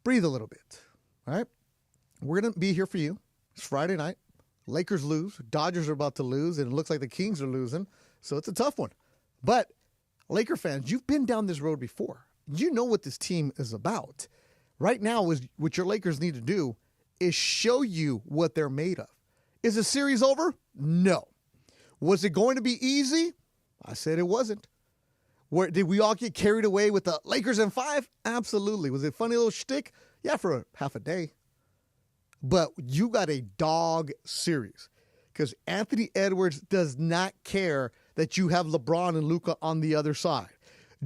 breathe a little bit. All right? We're going to be here for you. It's Friday night. Lakers lose. Dodgers are about to lose, and it looks like the Kings are losing. So it's a tough one. But Laker fans, you've been down this road before. You know what this team is about. Right now, what your Lakers need to do is show you what they're made of. Is the series over? No. Was it going to be easy? I said it wasn't. Did we all get carried away with the Lakers in 5? Absolutely. Was it a funny little shtick? Yeah, for half a day. But you got a dog series because Anthony Edwards does not care that you have LeBron and Luka on the other side.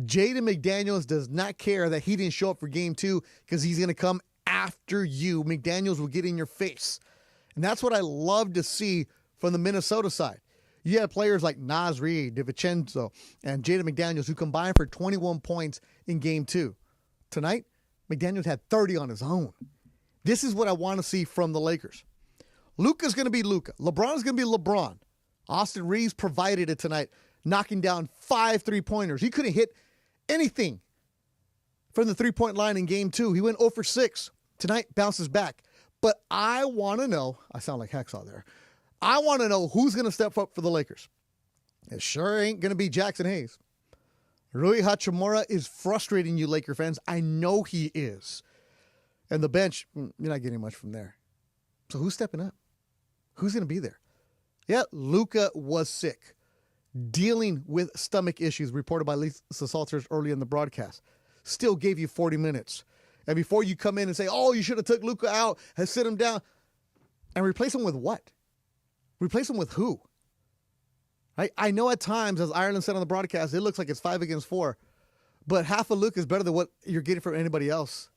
Jaden McDaniels does not care that he didn't show up for game 2 because he's going to come after you. McDaniels will get in your face. And that's what I love to see from the Minnesota side. You had players like Naz Reid, DiVincenzo, and Jaden McDaniels who combined for 21 points in game 2. Tonight, McDaniels had 30 on his own. This is what I want to see from the Lakers. Luka's going to be Luka. LeBron's going to be LeBron. Austin Reeves provided it tonight, knocking down 5 3-pointers. He couldn't hit anything from the 3-point line in game 2. He went 0 for 6. Tonight, bounces back. But I want to know, I sound like Hacksaw there, I want to know who's going to step up for the Lakers. It sure ain't going to be Jackson Hayes. Rui Hachimura is frustrating you, Laker fans. I know he is. And the bench, you're not getting much from there. So who's stepping up? Who's going to be there? Yeah, Luka was sick, dealing with stomach issues, reported by Lisa Salters early in the broadcast. Still gave you 40 minutes. And before you come in and say, oh, you should have took Luka out and sit him down, and replace him with what? Replace him with who? I know at times, as Ireland said on the broadcast, it looks like it's 5 against 4, but half of Luka is better than what you're getting from anybody else.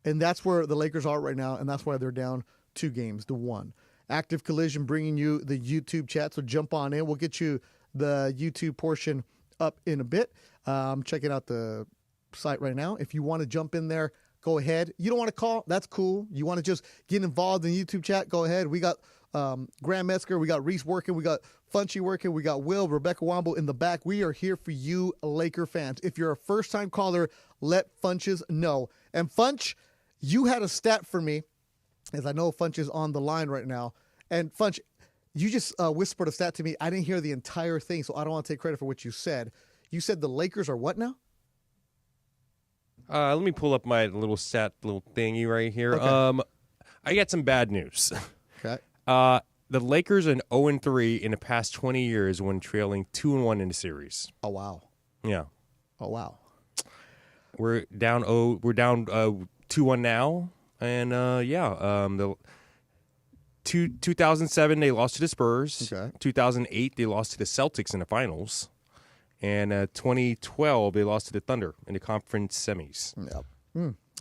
And that's where the Lakers are right now, and that's why they're down 2 games to 1. Active Collision bringing you the YouTube chat, so jump on in. We'll get you the YouTube portion up in a bit. I'm checking out the site right now. If you want to jump in there, go ahead. You don't want to call? That's cool. You want to just get involved in the YouTube chat? Go ahead. We got Graham Metzger. We got Reese working. We got Funchy working. We got Will, Rebecca Womble in the back. We are here for you, Laker fans. If you're a first-time caller, let Funches know. And Funch, you had a stat for me, as I know Funch is on the line right now. And Funch, you just whispered a stat to me. I didn't hear the entire thing, so I don't want to take credit for what you said. You said the Lakers are what now? Let me pull up my little thingy right here. Okay. I got some bad news. Okay. The Lakers are 0-3 in the past 20 years when trailing 2-1 in the series. Oh, wow. Yeah. Oh, wow. We're down 2-1 now. And, the 2007, they lost to the Spurs. Okay. 2008, they lost to the Celtics in the finals. And 2012, they lost to the Thunder in the conference semis. Yep.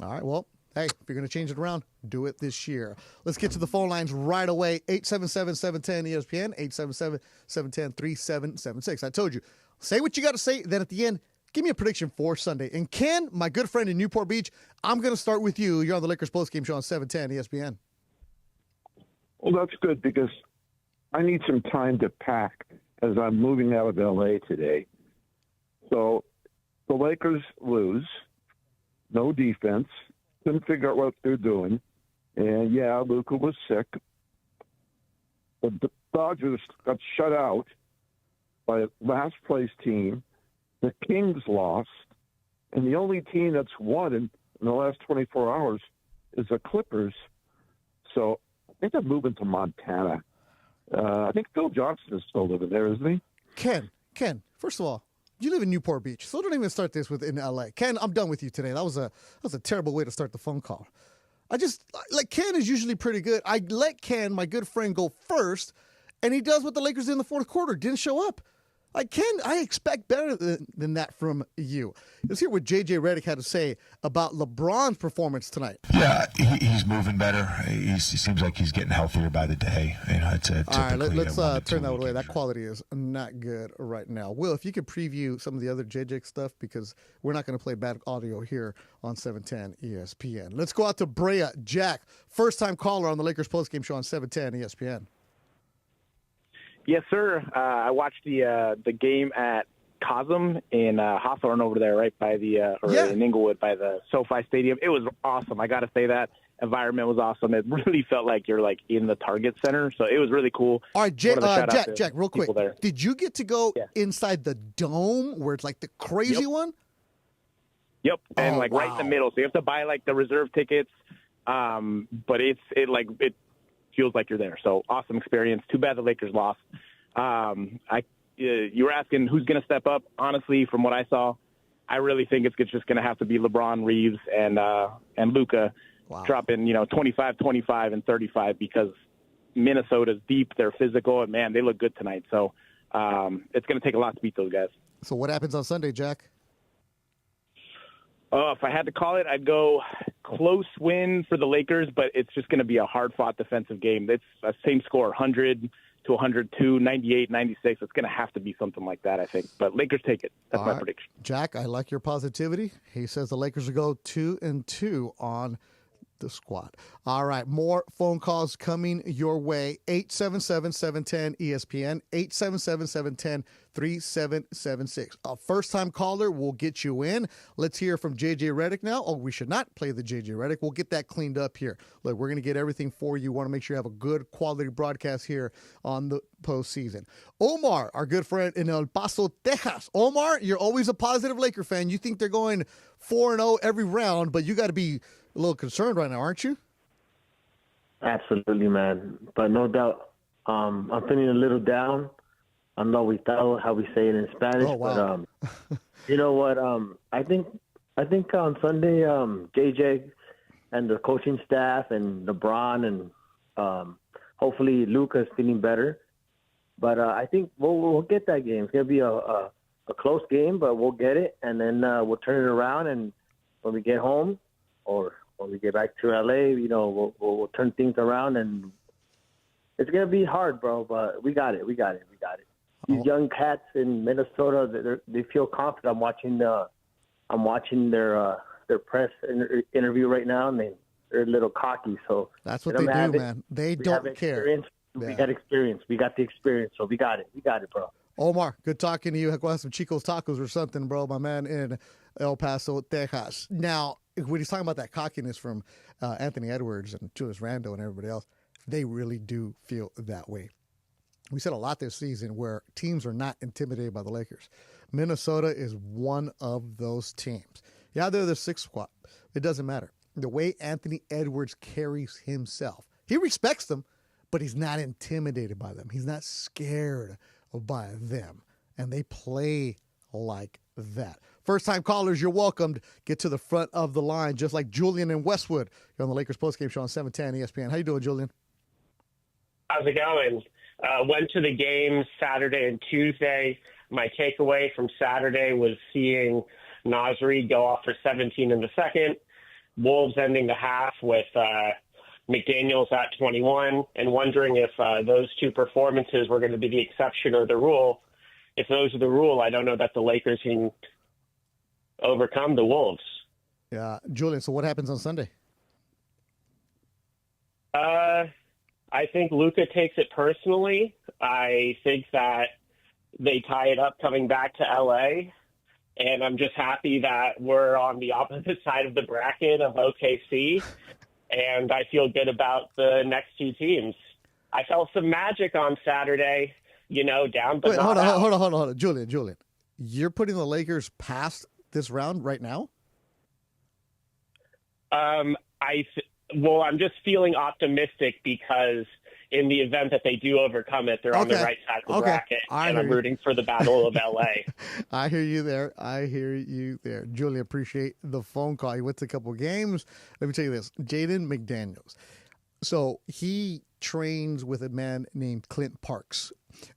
All right, well, hey, if you're going to change it around, do it this year. Let's get to the phone lines right away. 877-710-ESPN, 877-710-3776. I told you, say what you got to say, then at the end, give me a prediction for Sunday. And Ken, my good friend in Newport Beach, I'm going to start with you. You're on the Lakers postgame show on 710 ESPN. Well, that's good because I need some time to pack as I'm moving out of L.A. today. So the Lakers lose, no defense, couldn't figure out what they're doing. And, yeah, Luka was sick. The Dodgers got shut out by a last-place team. The Kings lost. And the only team that's won in the last 24 hours is the Clippers. So I think I'm moving to Montana. I think Phil Johnson is still living there, isn't he? Ken, first of all, you live in Newport Beach, so don't even start this with in L.A. Ken, I'm done with you today. That was a terrible way to start the phone call. Ken is usually pretty good. I let Ken, my good friend, go first, and he does what the Lakers did in the fourth quarter. Didn't show up. Ken, I expect better than that from you. Let's hear what J.J. Redick had to say about LeBron's performance tonight. Yeah, he's moving better. He seems like he's getting healthier by the day. It's all right, let's turn that away. That quality is not good right now. Will, if you could preview some of the other JJ stuff, because we're not going to play bad audio here on 710 ESPN. Let's go out to Brea. Jack, first-time caller on the Lakers postgame show on 710 ESPN. Yes, sir. I watched the game at Cosm in Hawthorne over there, right by the in Inglewood by the SoFi Stadium. It was awesome. I got to say that environment was awesome. It really felt like you're like in the Target Center, so it was really cool. All right, Jack, real quick. Did you get to go inside the dome where it's like the crazy one? Yep, and right in the middle. So you have to buy like the reserve tickets, but it feels like you're there. So awesome experience. Too bad the Lakers lost. You were asking who's going to step up. Honestly, from what I saw, I really think it's just going to have to be LeBron, Reeves, and Luka dropping 25, 25, and 35 because Minnesota's deep. They're physical, and man, they look good tonight. So it's going to take a lot to beat those guys. So what happens on Sunday, Jack? If I had to call it, I'd go close win for the Lakers, but it's just going to be a hard-fought defensive game. It's a same score, 100 to 102, 98, 96. It's going to have to be something like that, I think. But Lakers take it. That's my prediction. Jack, I like your positivity. He says the Lakers will go 2-2 on the squad. All right, more phone calls coming your way. 877-710-ESPN, 877-710-3776. A first-time caller will get you in. Let's hear from J.J. Redick now. Oh, we should not play the J.J. Redick. We'll get that cleaned up here. Look, we're going to get everything for you. Want to make sure you have a good quality broadcast here on the postseason. Omar, our good friend in El Paso, Texas. Omar, you're always a positive Laker fan. You think they're going 4-0 every round, but you got to be a little concerned right now, aren't you? Absolutely, man. But no doubt, I'm feeling a little down. I'm not without how we say it in Spanish. Oh, wow. But you know what? I think on Sunday, JJ and the coaching staff and LeBron and hopefully Luka is feeling better. But I think we'll get that game. It's gonna be a close game, but we'll get it, and then we'll turn it around. And when we get home, or when we get back to LA, we'll turn things around, and it's gonna be hard, bro. But we got it. These young cats in Minnesota, they feel confident. I'm watching their press interview right now, and they're a little cocky. So that's what they do, man. They don't care. We got experience. We got the experience. So we got it, bro. Omar, good talking to you. Go have some Chico's Tacos or something, bro. My man in El Paso, Texas. Now, when he's talking about that cockiness from Anthony Edwards and Julius Randle and everybody else, they really do feel that way. We said a lot this season where teams are not intimidated by the Lakers. Minnesota is one of those teams. Yeah, they're the sixth squad. It doesn't matter. The way Anthony Edwards carries himself, he respects them, but he's not intimidated by them. He's not scared by them. And they play like that. First-time callers, you're welcomed. Get to the front of the line, just like Julian in Westwood. You're on the Lakers postgame show on 710 ESPN. How you doing, Julian? How's it going? Went to the game Saturday and Tuesday. My takeaway from Saturday was seeing Nasri go off for 17 in the second, Wolves ending the half with McDaniels at 21, and wondering if those two performances were going to be the exception or the rule. If those are the rule, I don't know that the Lakers can overcome the Wolves. Yeah. Julian, so what happens on Sunday? I think Luka takes it personally. I think that they tie it up coming back to LA, and I'm just happy that we're on the opposite side of the bracket of OKC, and I feel good about the next two teams. I felt some magic on Saturday, down but Wait, not hold out. on. Julian, you're putting the Lakers past this round right now? I'm just feeling optimistic because in the event that they do overcome it, they're on the right side of the bracket, and I'm rooting for the Battle of L.A. I hear you there. Julian, appreciate the phone call. He went to a couple games. Let me tell you this. Jaden McDaniels. So he trains with a man named Clint Parks,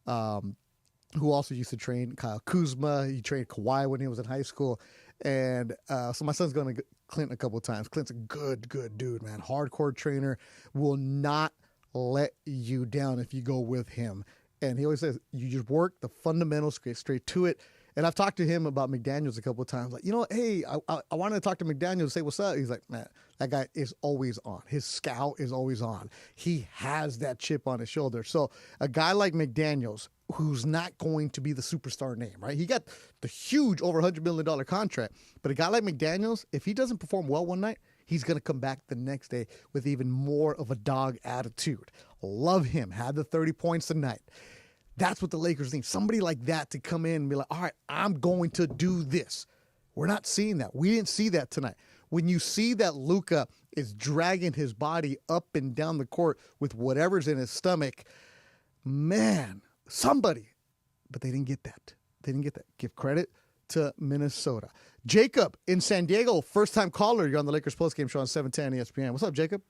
who also used to train Kyle Kuzma. He trained Kawhi when he was in high school. And so my son's going to Clint a couple of times. Clint's a good dude, man. Hardcore trainer, will not let you down if you go with him. And he always says, you just work the fundamentals, get straight to it, And I've talked to him about McDaniels a couple of times. Like, hey, I wanted to talk to McDaniels and say what's up. He's like, man, that guy is always on. His scout is always on. He has that chip on his shoulder. So a guy like McDaniels, who's not going to be the superstar name, right? He got the huge over $100 million contract. But a guy like McDaniels, if he doesn't perform well one night, he's going to come back the next day with even more of a dog attitude. Love him. Had the 30 points tonight. That's what the Lakers need. Somebody like that to come in and be like, all right, I'm going to do this. We're not seeing that. We didn't see that tonight. When you see that Luka is dragging his body up and down the court with whatever's in his stomach, man, somebody. But they didn't get that. They didn't get that. Give credit to Minnesota. Jacob in San Diego, first-time caller. You're on the Lakers postgame show on 710 ESPN. What's up, Jacob?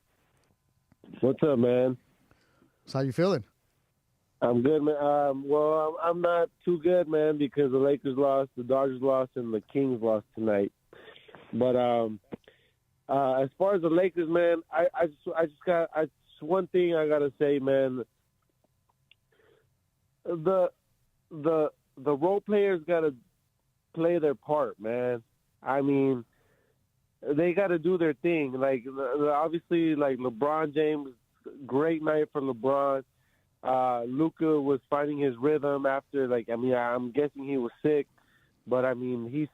What's up, man? So how you feeling? I'm good, man. Well, I'm not too good, man, because the Lakers lost, the Dodgers lost, and the Kings lost tonight. But as far as the Lakers, man, I just one thing I gotta say, man. The role players gotta play their part, man. I mean, they gotta do their thing. Like obviously, like LeBron James, great night for LeBron. Luka was finding his rhythm after, I'm guessing he was sick, but I mean, he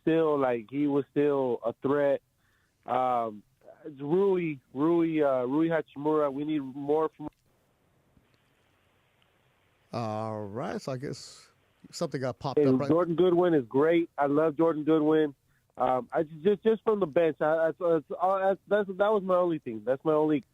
was still a threat. Rui Hachimura, we need more from. All right, so I guess something got popped up. Right? Jordan Goodwin is great. I love Jordan Goodwin. I just from the bench. That was my only thing. That's my only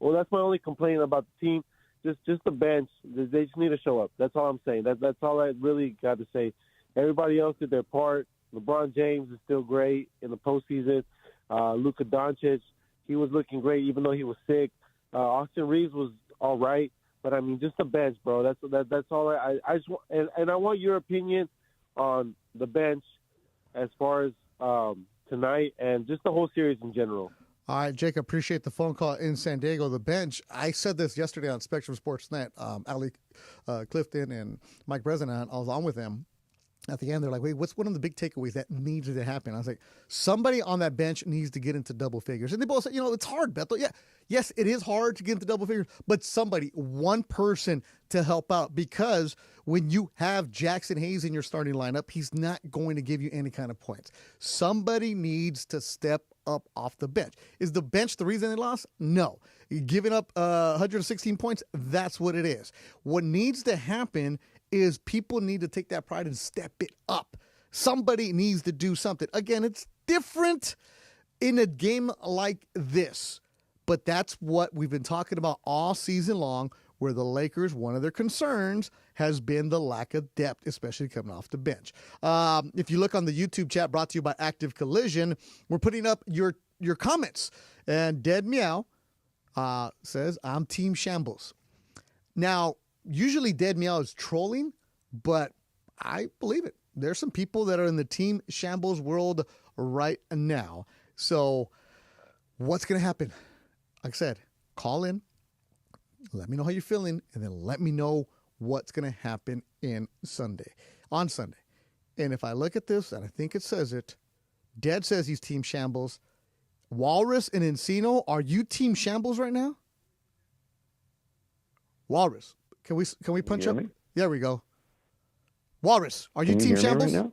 that's my only complaint about the team. Just the bench. They just need to show up. That's all I'm saying. That's all I really got to say. Everybody else did their part. LeBron James is still great in the postseason. Luka Doncic, he was looking great even though he was sick. Austin Reeves was all right, but I mean, just the bench, bro. That's all I just want, and I want your opinion on the bench as far as tonight and just the whole series in general. All right, Jake, appreciate the phone call in San Diego. The bench, I said this yesterday on Spectrum Sports Net. Ali Clifton and Mike Breslin, I was on with them. At the end, they're like, wait, what's one of the big takeaways that needs to happen? I was like, somebody on that bench needs to get into double figures. And they both said, it's hard, Beto. Yeah, yes, it is hard to get into double figures, but somebody, one person to help out, because when you have Jackson Hayes in your starting lineup, he's not going to give you any kind of points. Somebody needs to step up off the bench. Is the bench the reason they lost? No. Giving up 116 points, that's what it is. What needs to happen is people need to take that pride and step it up. Somebody needs to do something. Again, it's different in a game like this, but that's what we've been talking about all season long, where the Lakers, one of their concerns has been the lack of depth, especially coming off the bench. If you look on the YouTube chat brought to you by Active Collision, we're putting up your comments. And Dead Meow says, I'm Team Shambles. Now, usually Dead Meow is trolling, but I believe it. There's some people that are in the Team Shambles world right now. So what's going to happen? Like I said, call in. Let me know how you're feeling, and then let me know what's going to happen on Sunday. And if I look at this, and I think it says it, Dead says he's Team Shambles. Walrus and Encino, are you Team Shambles right now? Walrus, can we punch up? There we go. Walrus, are you Team Shambles? Right now?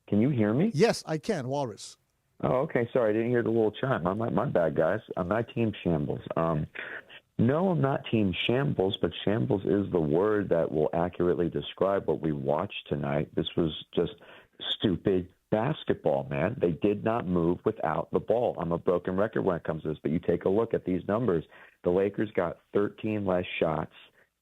Can you hear me? Yes, I can, Walrus. Oh, okay. Sorry, I didn't hear the little chime. My bad, guys. I'm not Team Shambles. No, I'm not Team Shambles, but shambles is the word that will accurately describe what we watched tonight. This was just stupid basketball, man. They did not move without the ball. I'm a broken record when it comes to this, but you take a look at these numbers. The Lakers got 13 less shots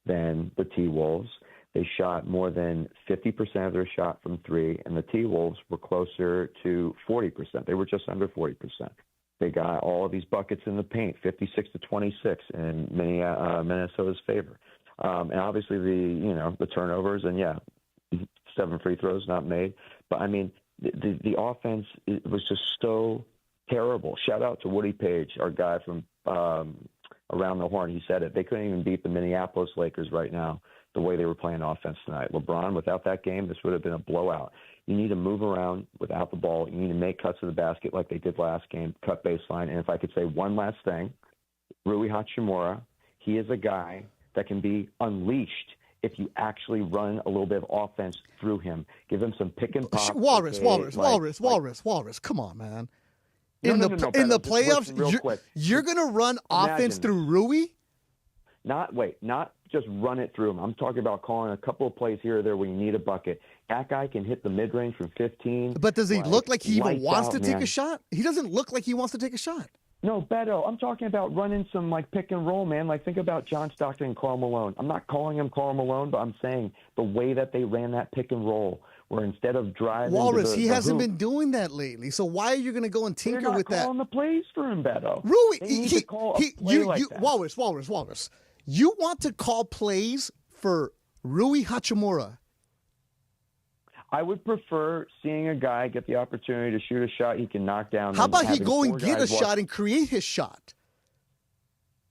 than the T-Wolves. They shot more than 50% of their shot from three, and the T-Wolves were closer to 40%. They were just under 40%. They got all of these buckets in the paint, 56-26 in Minnesota's favor. And obviously the turnovers, and 7 free throws not made. But I mean, the offense, it was just so terrible. Shout out to Woody Page, our guy from Around the Horn. He said it. They couldn't even beat the Minneapolis Lakers right now. the way they were playing offense tonight. LeBron, without that game, this would have been a blowout. You need to move around without the ball. You need to make cuts to the basket like they did last game, cut baseline. And if I could say one last thing, Rui Hachimura, he is a guy that can be unleashed if you actually run a little bit of offense through him. Give him some pick and pop. Walrus. Come on, man. In the playoffs, you're going to run offense through Rui? Not just run it through him. I'm talking about calling a couple of plays here or there where you need a bucket. That guy can hit the mid-range from 15. But does he look like he even wants to take a shot? He doesn't look like he wants to take a shot. No, Beto, I'm talking about running some, pick and roll, man. Think about John Stockton and Karl Malone. I'm not calling him Karl Malone, but I'm saying the way that they ran that pick and roll, where instead of driving Walrus, he hasn't been doing that lately. So why are you going to go and tinker with that? They're not calling the plays for him, Beto. Rui, they need to call a play like that. Walrus. You want to call plays for Rui Hachimura? I would prefer seeing a guy get the opportunity to shoot a shot he can knock down. How about he go and get a shot and create his shot?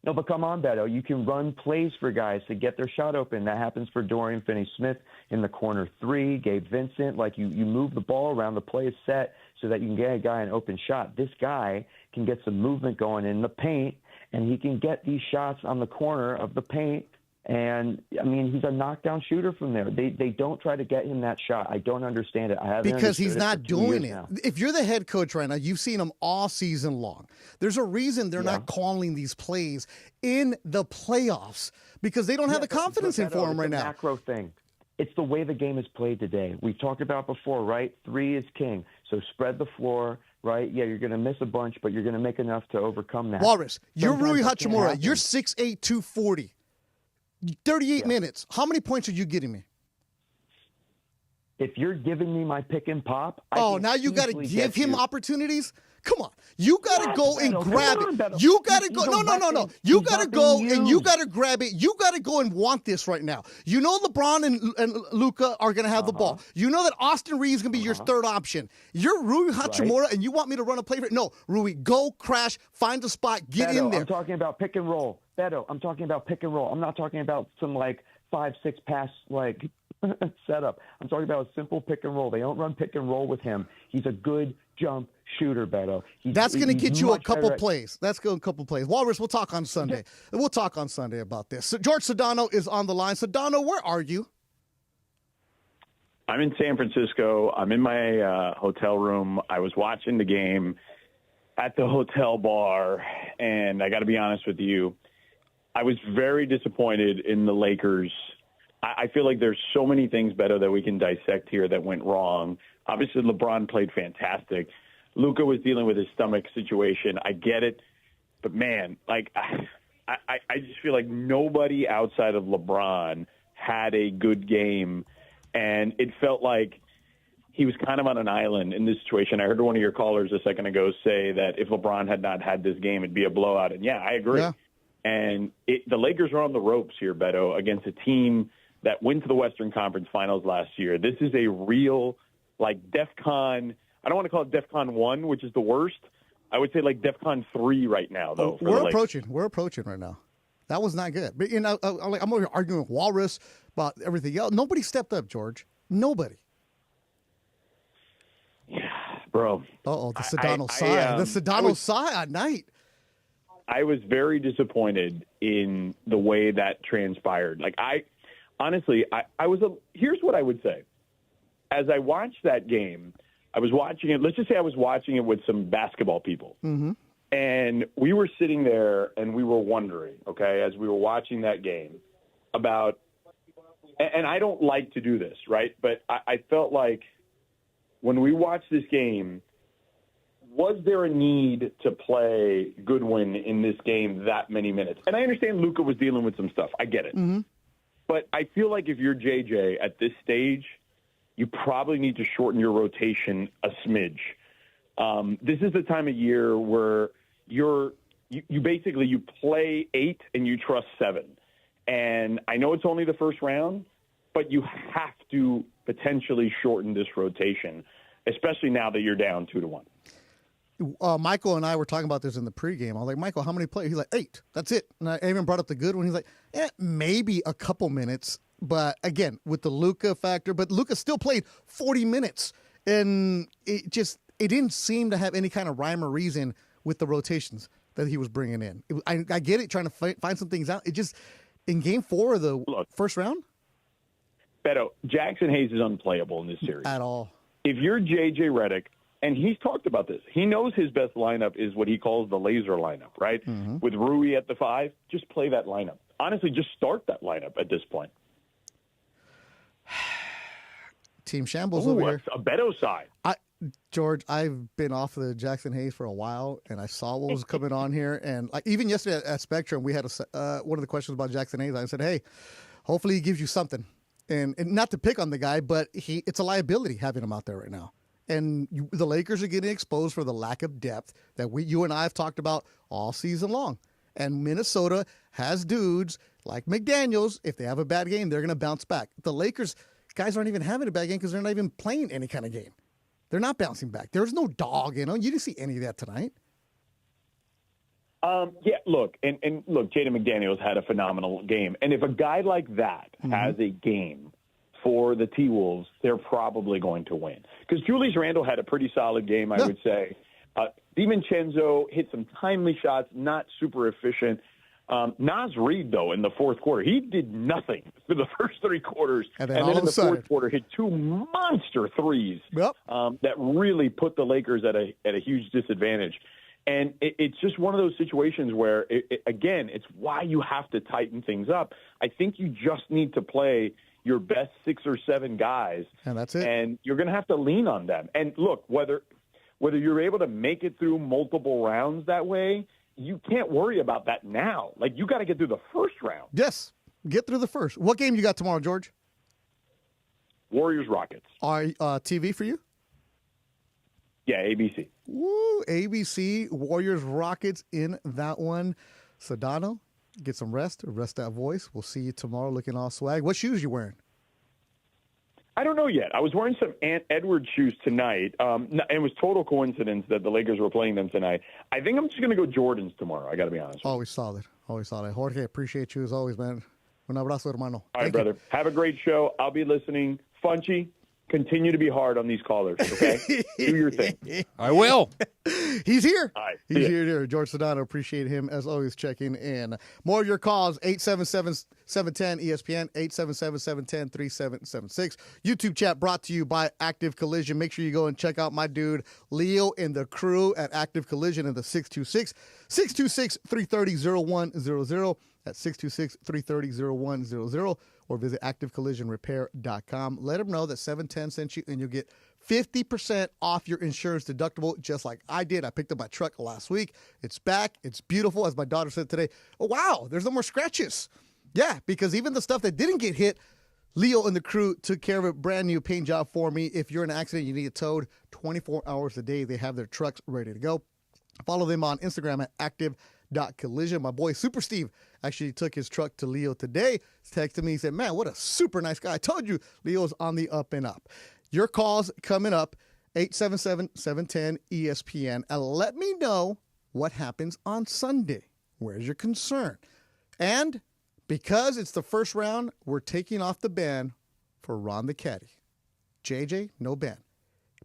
No, but come on, Beto. You can run plays for guys to get their shot open. That happens for Dorian Finney-Smith in the corner 3, Gabe Vincent. You move the ball around, the play is set so that you can get a guy an open shot. This guy can get some movement going in the paint, and he can get these shots on the corner of the paint. And, he's a knockdown shooter from there. They don't try to get him that shot. I don't understand it. Because he's not doing it. If you're the head coach right now, you've seen him all season long. There's a reason they're not calling these plays in the playoffs because they don't have the confidence in for him right now. Macro thing. It's the way the game is played today. We've talked about before, right? 3 is king. So spread the floor, right? Yeah, you're going to miss a bunch, but you're going to make enough to overcome that. Walrus, you're Rui Hachimura. You're 6'8", 240. 38 minutes. How many points are you getting me? If you're giving me my pick and pop, now you got to give him opportunities? Come on. You got to go and grab it. You got to go. No. You got to go and you got to grab it. You got to go and want this right now. You know LeBron and Luka are going to have the ball. You know that Austin Reeves is going to be your third option. You're Rui Hachimura and you want me to run a play for it? No, Rui, go crash, find a spot, get in there. I'm talking about pick and roll. Beto, I'm talking about pick and roll. I'm not talking about some 5-6 pass setup. I'm talking about a simple pick and roll. They don't run pick and roll with him. He's a good jump shooter, Beto. That's going to get you a couple plays. That's going to a couple plays. Walrus, we'll talk on Sunday. We'll talk on Sunday about this. So George Sedano is on the line. Sedano, where are you? I'm in San Francisco. I'm in my hotel room. I was watching the game at the hotel bar, and I got to be honest with you, I was very disappointed in the Lakers. I feel like there's so many things better that we can dissect here that went wrong. Obviously, LeBron played fantastic. Luka was dealing with his stomach situation. I get it. But, man, I just feel like nobody outside of LeBron had a good game. And it felt like he was kind of on an island in this situation. I heard one of your callers a second ago say that if LeBron had not had this game, it'd be a blowout. And, yeah, I agree. Yeah. And the Lakers are on the ropes here, Beto, against a team that went to the Western Conference Finals last year. This is a real, DEFCON – I don't want to call it DEFCON 1, which is the worst. I would say DEFCON 3 right now, though. We're approaching right now. That was not good. But, I'm over here arguing with Walrus about everything else. Nobody stepped up, George. Nobody. Yeah, bro. Uh-oh, the Sedano sigh. The Sedano sigh at night. I was very disappointed in the way that transpired. Here's what I would say. As I watched that game, I was watching it. Let's just say I was watching it with some basketball people. Mm-hmm. And we were sitting there and we were wondering, as we were watching that game about, and I don't like to do this, right? But I felt like when we watched this game, was there a need to play Goodwin in this game that many minutes? And I understand Luka was dealing with some stuff. I get it. Mm-hmm. But I feel like if you're JJ at this stage, you probably need to shorten your rotation a smidge. This is the time of year where you play 8 and you trust 7. And I know it's only the first round, but you have to potentially shorten this rotation, especially now that you're down 2-1. Michael and I were talking about this in the pregame. I was like, Michael, how many players? He's like, 8. That's it. And I even brought up the good one. He's like, maybe a couple minutes But again, with the Luka factor, but Luka still played 40 minutes, and it didn't seem to have any kind of rhyme or reason with the rotations that he was bringing in. I get it, trying to find some things out. It just, in Game 4 of the first round? Beto, Jackson Hayes is unplayable in this series. At all. If you're J.J. Redick, and he's talked about this, he knows his best lineup is what he calls the laser lineup, right? Mm-hmm. With Rui at the 5, just play that lineup. Honestly, just start that lineup at this point. Team shambles over here. A Beto side. George, I've been off of the Jackson Hayes for a while, and I saw what was coming on here. And even yesterday at Spectrum, we had one of the questions about Jackson Hayes. I said, hey, hopefully he gives you something. And not to pick on the guy, but it's a liability having him out there right now. And the Lakers are getting exposed for the lack of depth that you and I have talked about all season long. And Minnesota has dudes like McDaniels. If they have a bad game, they're going to bounce back. The Lakers guys aren't even having a bad game because they're not even playing any kind of game. They're not bouncing back. There's no dog in them. You didn't see any of that tonight. Yeah, look, and look, Jaden McDaniels had a phenomenal game. And if a guy like that has a game for the T-Wolves, they're probably going to win. Because Julius Randle had a pretty solid game, I would say. DiVincenzo hit some timely shots, not super efficient. Naz Reid, though, in the fourth quarter, he did nothing for the first 3 quarters. And then in the fourth quarter, hit 2 monster threes that really put the Lakers at a huge disadvantage. And it's just one of those situations where, again, it's why you have to tighten things up. I think you just need to play your best 6 or 7 guys. And that's it. And you're going to have to lean on them. And look, whether you're able to make it through multiple rounds that way, you can't worry about that now. Like, you got to get through the first round. Yes, get through the first. What game you got tomorrow, George? Warriors-Rockets. TV for you? Yeah, ABC. Woo, ABC, Warriors-Rockets in that one. Sedano, get some rest that voice. We'll see you tomorrow looking all swag. What shoes you wearing? I don't know yet. I was wearing some Ant Edwards shoes tonight. It was total coincidence that the Lakers were playing them tonight. I think I'm just going to go Jordans tomorrow. I got to be honest. Always solid. Jorge, appreciate you as always, man. Un abrazo, hermano. All right, brother. Have a great show. I'll be listening. Funchy, continue to be hard on these callers, okay? Do your thing. I will. He's here. Right. He's here. George Sedano, appreciate him as always checking in. More of your calls, 877-710-ESPN, 877-710-3776. YouTube chat brought to you by Active Collision. Make sure you go and check out my dude Leo and the crew at Active Collision in the 626-330-0100. That's 626-330-0100. Or visit ActiveCollisionRepair.com. Let them know that 710 sent you, and you'll get 50% off your insurance deductible, just like I did. I picked up my truck last week. It's back. It's beautiful. As my daughter said today, oh, wow, there's no more scratches. Yeah, because even the stuff that didn't get hit, Leo and the crew took care of it. Brand new paint job for me. If you're in an accident, you need it towed 24 hours a day. They have their trucks ready to go. Follow them on Instagram at active.collision. My boy, Super Steve, actually took his truck to Leo today. He texted me. He said, man, what a super nice guy. I told you, Leo's on the up and up. Your calls coming up, 877-710-ESPN. And let me know what happens on Sunday. Where's your concern? And because it's the first round, we're taking off the ban for Ron the Caddy. JJ, no ban.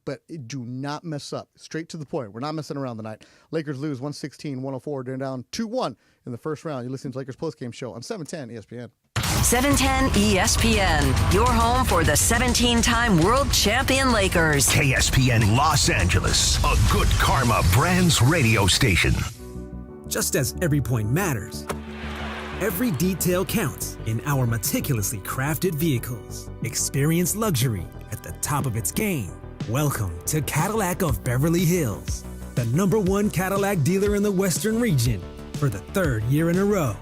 But do not mess up. Straight to the point. We're not messing around tonight. Lakers lose 116-104. They're down 2-1 in the first round. You're listening to Lakers Postgame Show on 710 ESPN. 710 ESPN, your home for the 17-time world champion Lakers. KSPN Los Angeles, a Good Karma Brands radio station. Just as every point matters, every detail counts in our meticulously crafted vehicles. Experience luxury at the top of its game. Welcome to Cadillac of Beverly Hills, the #1 Cadillac dealer in the Western region for the 3rd year in a row.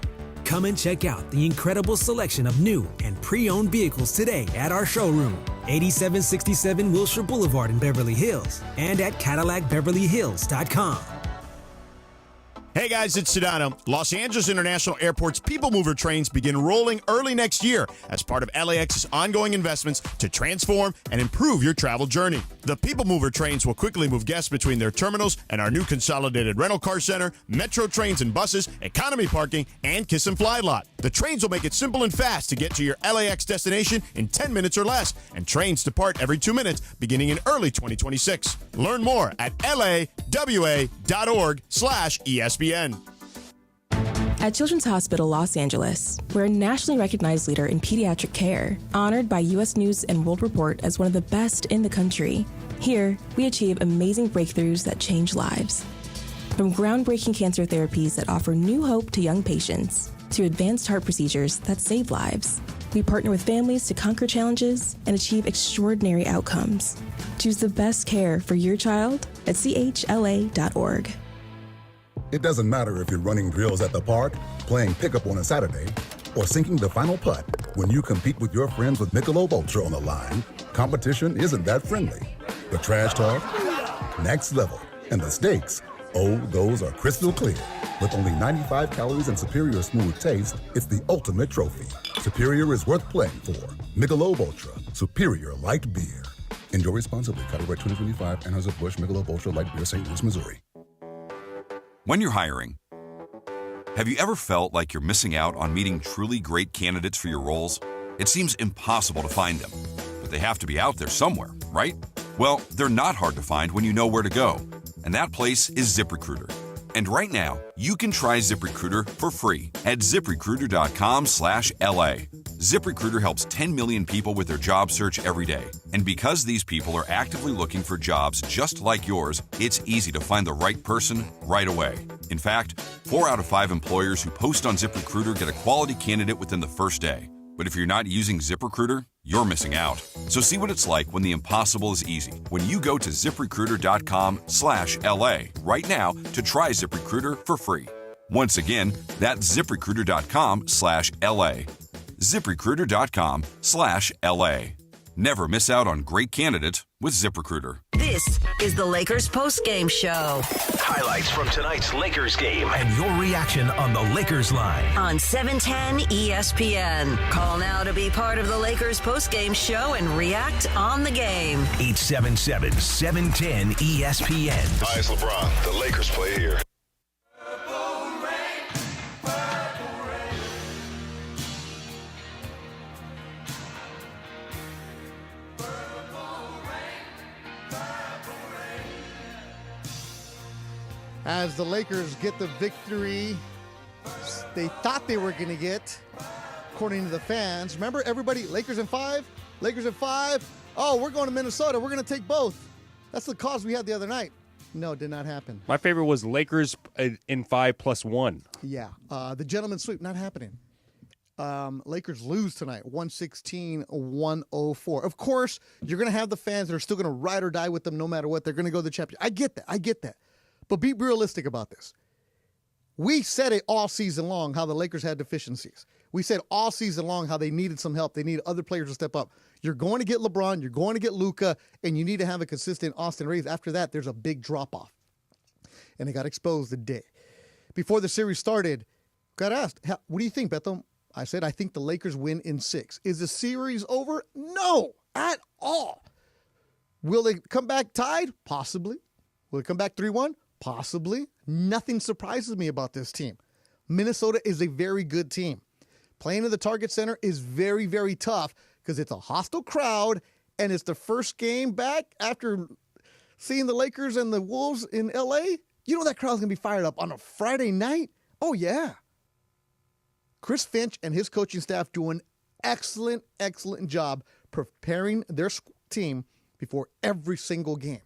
Come and check out the incredible selection of new and pre-owned vehicles today at our showroom, 8767 Wilshire Boulevard in Beverly Hills, and at CadillacBeverlyHills.com. Hey guys, it's Sedano. Los Angeles International Airport's People Mover trains begin rolling early next year as part of LAX's ongoing investments to transform and improve your travel journey. The People Mover trains will quickly move guests between their terminals and our new consolidated rental car center, metro trains and buses, economy parking, and Kiss and Fly lot. The trains will make it simple and fast to get to your LAX destination in 10 minutes or less, and trains depart every 2 minutes beginning in early 2026. Learn more at lawa.org/ESPN. At Children's Hospital Los Angeles, we're a nationally recognized leader in pediatric care, honored by U.S. News and World Report as one of the best in the country. Here, we achieve amazing breakthroughs that change lives. From groundbreaking cancer therapies that offer new hope to young patients, to advanced heart procedures that save lives, we partner with families to conquer challenges and achieve extraordinary outcomes. Choose the best care for your child at chla.org. It doesn't matter if you're running drills at the park, playing pickup on a Saturday, or sinking the final putt. When you compete with your friends with Michelob Ultra on the line, competition isn't that friendly. The trash talk, next level, and the stakes, oh, those are crystal clear. With only 95 calories and superior smooth taste, it's the ultimate trophy. Superior is worth playing for. Michelob Ultra, superior light beer. Enjoy responsibly. Copyright 2025, Anheuser-Busch Michelob Ultra Light Beer, St. Louis, Missouri. When you're hiring, have you ever felt like you're missing out on meeting truly great candidates for your roles? It seems impossible to find them, but they have to be out there somewhere, right? Well, they're not hard to find when you know where to go, and that place is ZipRecruiter. And right now, you can try ZipRecruiter for free at ZipRecruiter.com/LA. ZipRecruiter helps 10 million people with their job search every day. And because these people are actively looking for jobs just like yours, it's easy to find the right person right away. In fact, 4 out of 5 employers who post on ZipRecruiter get a quality candidate within the first day. But if you're not using ZipRecruiter, you're missing out. So see what it's like when the impossible is easy. When you go to ZipRecruiter.com/LA right now to try ZipRecruiter for free. Once again, that's ZipRecruiter.com/LA. ZipRecruiter.com/LA. Never miss out on great candidates with ZipRecruiter. This is the Lakers postgame show. Highlights from tonight's Lakers game and your reaction on the Lakers line. On 710 ESPN. Call now to be part of the Lakers postgame show and react on the game. 877-710 ESPN. Hi, it's LeBron. The Lakers play here. As the Lakers get the victory they thought they were going to get, according to the fans. Remember, everybody, Lakers in 5? Lakers in 5? Oh, we're going to Minnesota. We're going to take both. That's the cause we had the other night. No, it did not happen. My favorite was Lakers in 5+1. Yeah. The gentleman's sweep, not happening. Lakers lose tonight, 116-104. Of course, you're going to have the fans that are still going to ride or die with them no matter what. They're going to go to the championship. I get that. But be realistic about this. We said it all season long how the Lakers had deficiencies. We said all season long how they needed some help. They needed other players to step up. You're going to get LeBron. You're going to get Luka. And you need to have a consistent Austin Reeves. After that, there's a big drop-off. And they got exposed the day. Before the series started, got asked, what do you think, Bethel? I said, I think the Lakers win in 6. Is the series over? No, at all. Will they come back tied? Possibly. Will it come back 3-1? Possibly. Nothing surprises me about this team. Minnesota is a very good team. Playing in the Target Center is very, very tough because it's a hostile crowd and it's the first game back after seeing the Lakers and the Wolves in L.A. You know that crowd's going to be fired up on a Friday night? Oh, yeah. Chris Finch and his coaching staff do an excellent, excellent job preparing their team before every single game.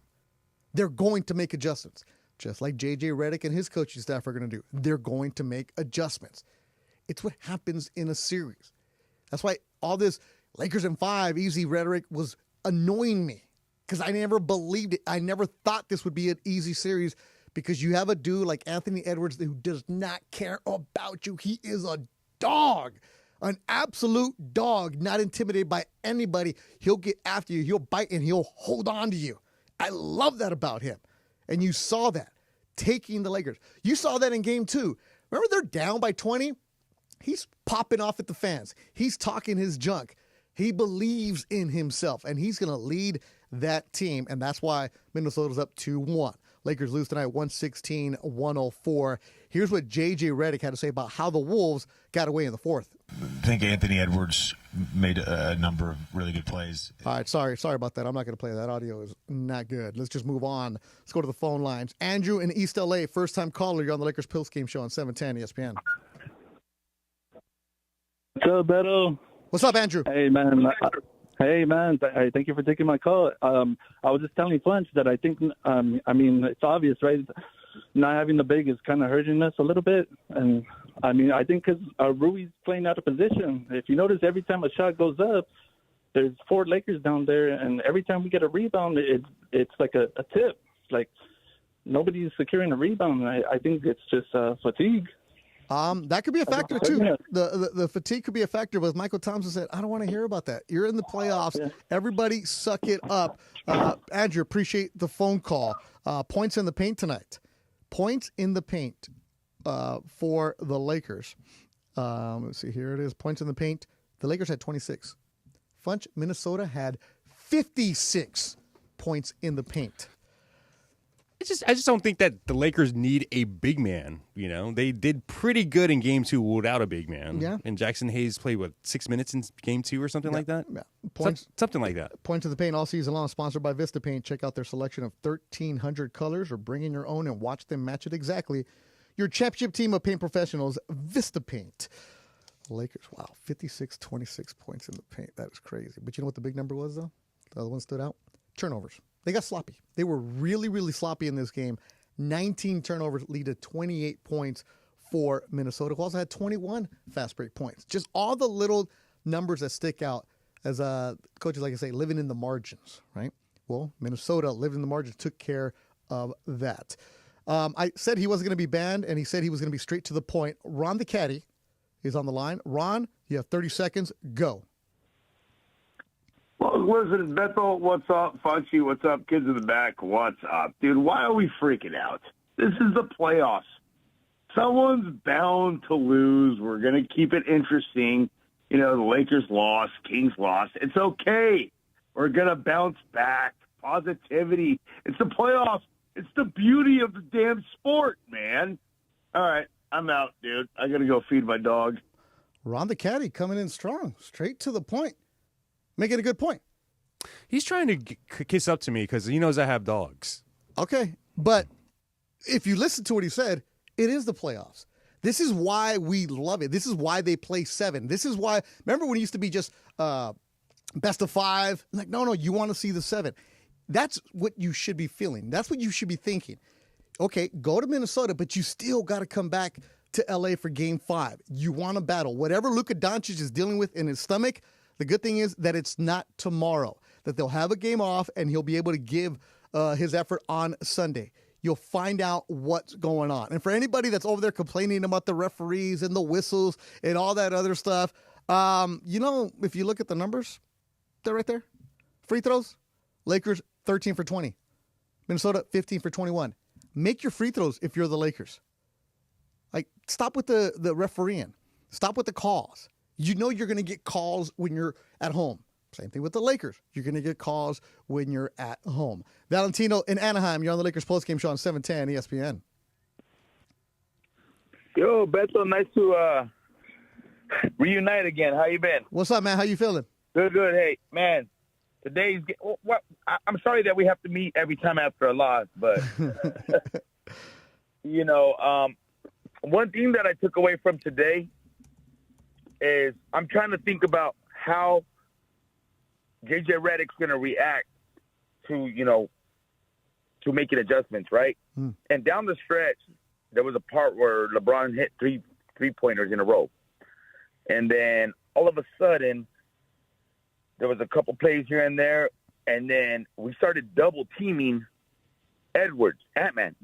They're going to make adjustments. Just like J.J. Redick and his coaching staff are going to do. They're going to make adjustments. It's what happens in a series. That's why all this Lakers in 5 easy rhetoric was annoying me because I never believed it. I never thought this would be an easy series because you have a dude like Anthony Edwards who does not care about you. He is a dog, an absolute dog, not intimidated by anybody. He'll get after you. He'll bite and he'll hold on to you. I love that about him. And you saw that. taking the Lakers. You saw that in game 2. Remember, they're down by 20? He's popping off at the fans. He's talking his junk. He believes in himself, and he's going to lead that team, and that's why Minnesota's up 2-1. Lakers lose tonight 116-104. Here's what J.J. Redick had to say about how the Wolves got away in the fourth. I think Anthony Edwards made a number of really good plays. All right, sorry about that. I'm not going to play that. Audio is not good. Let's just move on. Let's go to the phone lines. Andrew in East L.A., first-time caller. You're on the Lakers Postgame Show on 710 ESPN. What's up, Beto? What's up, Andrew? Hey, man. Thank you for taking my call. I was just telling Funch that I think, it's obvious, right? Not having the big is kind of hurting us a little bit. And, I think because Rui's playing out of position. If you notice, every time a shot goes up, there's 4 Lakers down there, and every time we get a rebound, it's like a tip. Like nobody's securing a rebound. I think it's just fatigue. That could be a factor, too. The fatigue could be a factor, but as Michael Thompson said, I don't want to hear about that. You're in the playoffs. Yeah. Everybody suck it up. Andrew, appreciate the phone call. Points in the paint tonight. Points in the paint for the Lakers. Let's see, here it is. Points in the paint. The Lakers had 26. Funch, Minnesota had 56 points in the paint. I just don't think that the Lakers need a big man. You know, they did pretty good in game 2 without a big man. Yeah. And Jackson Hayes played 6 minutes in game 2 or something like that. Yeah. Points, something like that. Points in the paint all season long. Sponsored by Vista Paint. Check out their selection of 1,300 colors, or bring in your own and watch them match it exactly. Your championship team of paint professionals, Vista Paint. Lakers, wow, 56-26 points in the paint. That is crazy. But you know what the big number was, though? The other one stood out. Turnovers. They got sloppy. They were really, really sloppy in this game. 19 turnovers lead to 28 points for Minnesota, who also had 21 fast break points. Just all the little numbers that stick out as coaches like I say, living in the margins, right? Well, Minnesota living in the margins took care of that. I said he wasn't going to be banned, and he said he was going to be straight to the point. Ron the Caddy is on the line. Ron, you have 30 seconds. Go. Well, listen, Bethel, what's up? Funchy, what's up? Kids in the back, what's up? Dude, why are we freaking out? This is the playoffs. Someone's bound to lose. We're going to keep it interesting. You know, the Lakers lost, Kings lost. It's okay. We're going to bounce back. Positivity. It's the playoffs. It's the beauty of the damn sport, man. All right, I'm out, dude. I got to go feed my dog. Ron the Caddy coming in strong, straight to the point. Making a good point. He's trying to kiss up to me because he knows I have dogs. Okay, but if you listen to what he said, it is the playoffs. This is why we love it. This is why they play 7. This is why, remember when it used to be just best of 5? Like, no, you want to see the 7. That's what you should be feeling. That's what you should be thinking. Okay, go to Minnesota, but you still got to come back to L.A. for Game 5. You want to battle. Whatever Luka Doncic is dealing with in his stomach, the good thing is that it's not tomorrow, that they'll have a game off and he'll be able to give his effort on Sunday. You'll find out what's going on. And for anybody that's over there complaining about the referees and the whistles and all that other stuff, if you look at the numbers, they're right there. Free throws, Lakers 13 for 20. Minnesota 15 for 21. Make your free throws if you're the Lakers. Like, stop with the refereeing. Stop with the calls. You know you're going to get calls when you're at home. Same thing with the Lakers. You're going to get calls when you're at home. Valentino in Anaheim, you're on the Lakers postgame show on 710 ESPN. Yo, Beto, nice to reunite again. How you been? What's up, man? How you feeling? Good. Hey, man, today's I'm sorry that we have to meet every time after a loss, but, one thing that I took away from today is I'm trying to think about how J.J. Redick's going to react to making adjustments, right? And down the stretch, there was a part where LeBron hit three-pointers in a row. And then all of a sudden, there was a couple plays here and there, and then we started double-teaming Edwards, Ant-Man.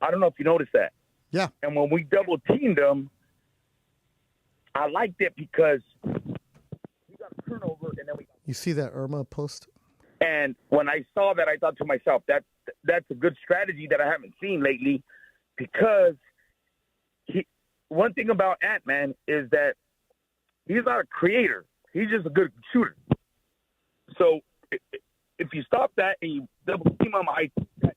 I don't know if you noticed that. Yeah. And when we double-teamed him, I liked it because we got a turnover, and then we. You see that Irma post? And when I saw that, I thought to myself, that's a good strategy that I haven't seen lately. because one thing about Ant-Man is that he's not a creator. He's just a good shooter. So if you stop that and you double team him, that's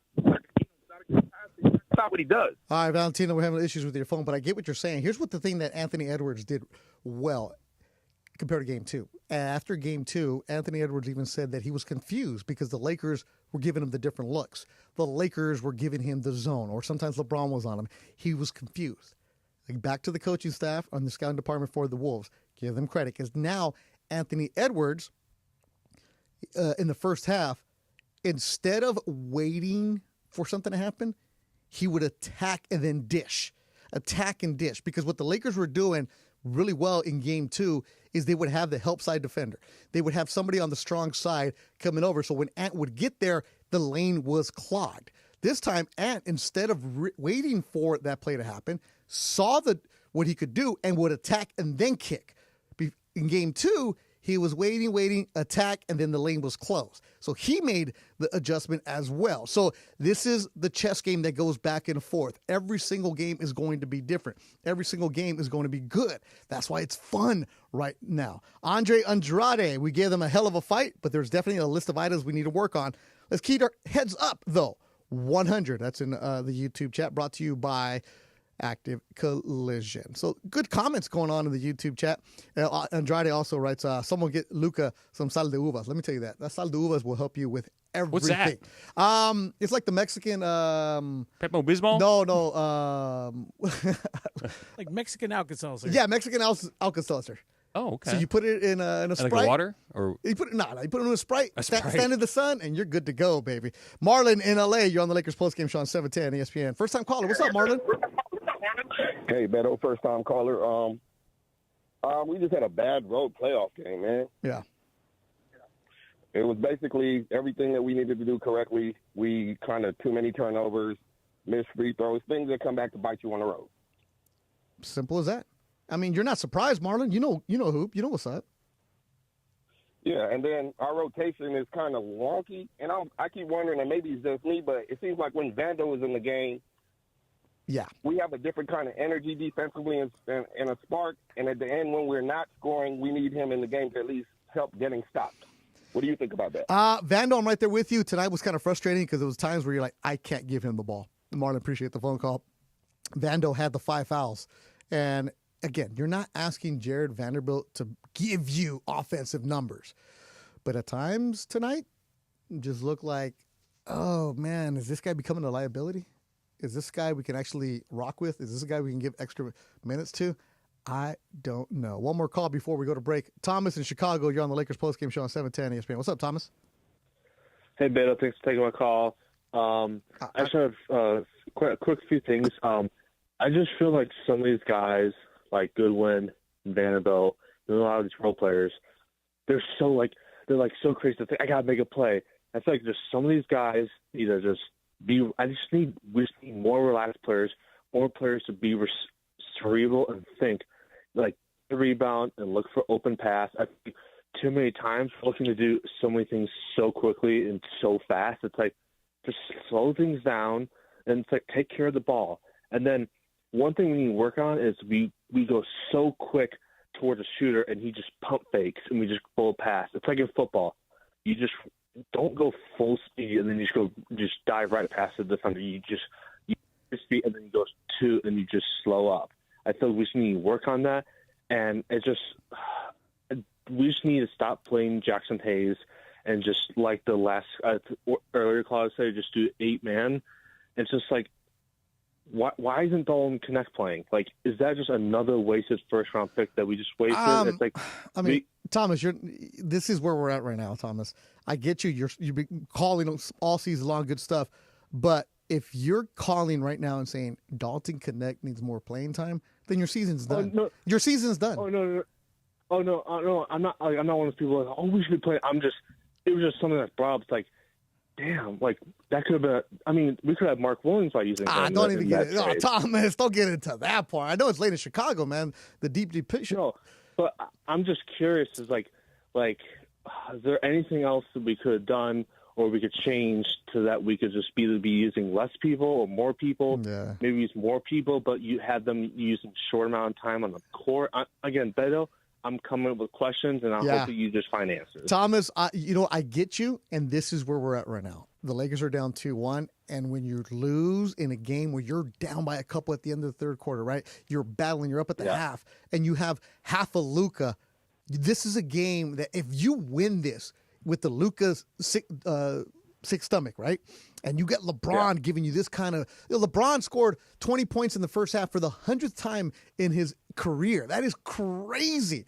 not what he does. All right, Valentino, we're having issues with your phone, but I get what you're saying. Here's what the thing that Anthony Edwards did well compared to Game 2. After Game 2, Anthony Edwards even said that he was confused because the Lakers were giving him the different looks. The Lakers were giving him the zone, or sometimes LeBron was on him. He was confused. Like, back to the coaching staff on the scouting department for the Wolves. Give them credit, because now Anthony Edwards, in the first half, instead of waiting for something to happen, he would attack and then dish. Attack and dish. Because what the Lakers were doing really well in Game 2 is they would have the help side defender. They would have somebody on the strong side coming over. So when Ant would get there, the lane was clogged. This time, Ant, instead of waiting for that play to happen, saw what he could do and would attack and then kick. In Game 2, he was waiting, attack, and then the lane was closed. So he made the adjustment as well. So this is the chess game that goes back and forth. Every single game is going to be different. Every single game is going to be good. That's why it's fun right now. Andre Andrade, we gave them a hell of a fight, but there's definitely a list of items we need to work on. Let's keep our heads up, though. 100. That's in the YouTube chat, brought to you by Active Collision. So good comments going on in the YouTube chat. Andrade also writes, someone get Luka some sal de uvas. Let me tell you that. That sal de uvas will help you with everything. What's that? It's like the Mexican... Pepto Bismol? No. Like Mexican Alka-Seltzer. Yeah, Mexican Alka-Seltzer. Oh, okay. So you put it in a Sprite. Like a water? Or You put it in a Sprite. Sprite. Stand in the sun, and you're good to go, baby. Marlon in L.A., you're on the Lakers postgame show on 710 ESPN. First-time caller. What's up, Marlon? Hey, Beto, first-time caller. We just had a bad road playoff game, man. Yeah. It was basically everything that we needed to do correctly. We kind of too many turnovers, missed free throws, things that come back to bite you on the road. Simple as that. I mean, you're not surprised, Marlon. You know hoop. You know what's up. Yeah, and then our rotation is kind of wonky, and I keep wondering, and maybe it's just me, but it seems like when Vando is in the game, yeah, we have a different kind of energy defensively and a spark, and at the end when we're not scoring, we need him in the game to at least help getting stopped. What do you think about that? Vando, I'm right there with you. Tonight was kind of frustrating because there was times where you're like, I can't give him the ball. Marlon, appreciate the phone call. Vando had the 5 fouls, and again, you're not asking Jared Vanderbilt to give you offensive numbers. But at times tonight, it just looked like, oh, man, is this guy becoming a liability? Is this guy we can actually rock with? Is this a guy we can give extra minutes to? I don't know. One more call before we go to break. Thomas in Chicago, you're on the Lakers postgame show on 710 ESPN. What's up, Thomas? Hey, Beto, thanks for taking my call. I just have a quick few things. I just feel like some of these guys, like Goodwin, Vanderbilt, and a lot of these role players, they're so crazy to think I gotta make a play. I feel like just some of these guys need to just be. We just need more relaxed players, more players to be cerebral and think, like the rebound and look for open pass. I think too many times we're looking to do so many things so quickly and so fast. It's like just slow things down and it's like take care of the ball. And then one thing we need to work on is we go so quick towards a shooter and he just pump fakes and we just blow past. It's like in football. You just don't go full speed and then you just dive right past the defender. You speed and then you go two and you just slow up. I feel we just need to work on that. And it's just we just need to stop playing Jackson Hayes and just like the last earlier clause said, just do 8-man. It's just like, why isn't Dalton Connect playing? Like, is that just another wasted first-round pick that we just wasted? It's like, I mean, Thomas, this is where we're at right now, Thomas. I get you. You've been calling all season long good stuff, but if you're calling right now and saying Dalton Connect needs more playing time, then your season's done. No. Your season's done. No. I'm not one of those people that, we should be playing. It was just something that's brought up. It's like, damn, like that could have been. I mean, we could have Mark Williams by using. Don't even get it. No, Thomas, don't get into that part. I know it's late in Chicago, man. The deep picture. No, but I'm just curious. Is like, is there anything else that we could have done, or we could change to that we could just either be using less people or more people. Yeah. Maybe use more people, but you have them using short amount of time on the court. Again, Beto, I'm coming up with questions, and I hope that you just find answers. Thomas, I get you, and this is where we're at right now. The Lakers are down 2-1, and when you lose in a game where you're down by a couple at the end of the third quarter, right? You're battling, you're up at the half, and you have half a Luka. This is a game that if you win this with the Luka's sick stomach, right? And you get LeBron giving you this kind of... LeBron scored 20 points in the first half for the 100th time in his career. That is crazy.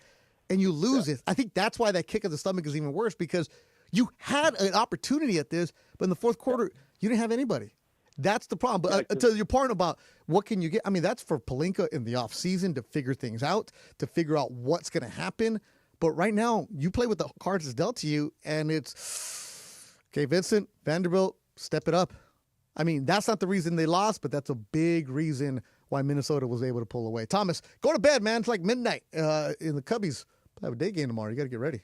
And you lose it. I think that's why that kick of the stomach is even worse, because you had an opportunity at this, but in the fourth quarter, you didn't have anybody. That's the problem. But to your point about what can you get, I mean, that's for Pelinka in the offseason to figure things out, to figure out what's going to happen. But right now, you play with the cards that's dealt to you, and it's, okay, Vincent, Vanderbilt, step it up. I mean, that's not the reason they lost, but that's a big reason why Minnesota was able to pull away. Thomas, go to bed, man. It's like midnight in the Cubbies. I have a day game tomorrow. You got to get ready.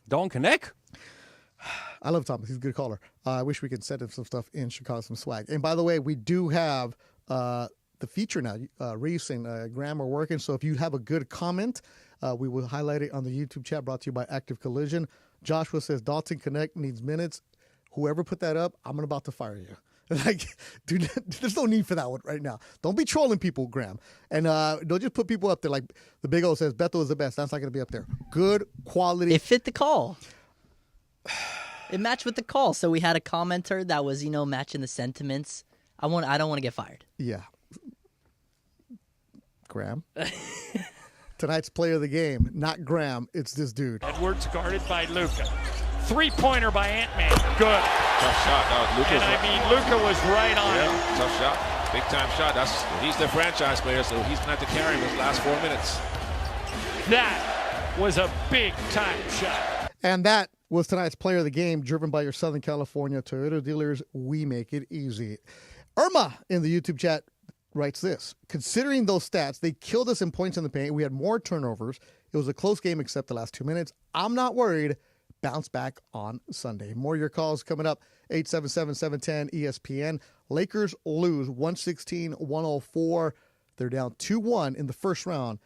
Don't connect. I love Thomas. He's a good caller. I wish we could send him some stuff in Chicago, some swag. And by the way, we do have the feature now. Reese and Graham are working. So if you have a good comment, we will highlight it on the YouTube chat, brought to you by Active Collision. Joshua says Dalton Connect needs minutes. Whoever put that up, I'm about to fire you. Like, dude, there's no need for that one right now. Don't be trolling people, Graham. And don't just put people up there like the Big O says, Beto is the best. That's not going to be up there. Good quality. It fit the call. It matched with the call. So we had a commenter that was, matching the sentiments. I don't want to get fired. Yeah. Graham. Tonight's player of the game, not Graham. It's this dude. Edwards guarded by Luka. Three-pointer by Ant-Man. Good. Tough shot. Luka was right on it. Tough shot. Big-time shot. He's the franchise player, so he's going to have to carry him his last 4 minutes. That was a big-time shot. And that was tonight's player of the game, driven by your Southern California Toyota dealers. We make it easy. Irma in the YouTube chat writes this. Considering those stats, they killed us in points in the paint. We had more turnovers. It was a close game except the last 2 minutes. I'm not worried. Bounce back on Sunday. More of your calls coming up. 877-710-ESPN. Lakers lose 116-104. They're down 2-1 in the first round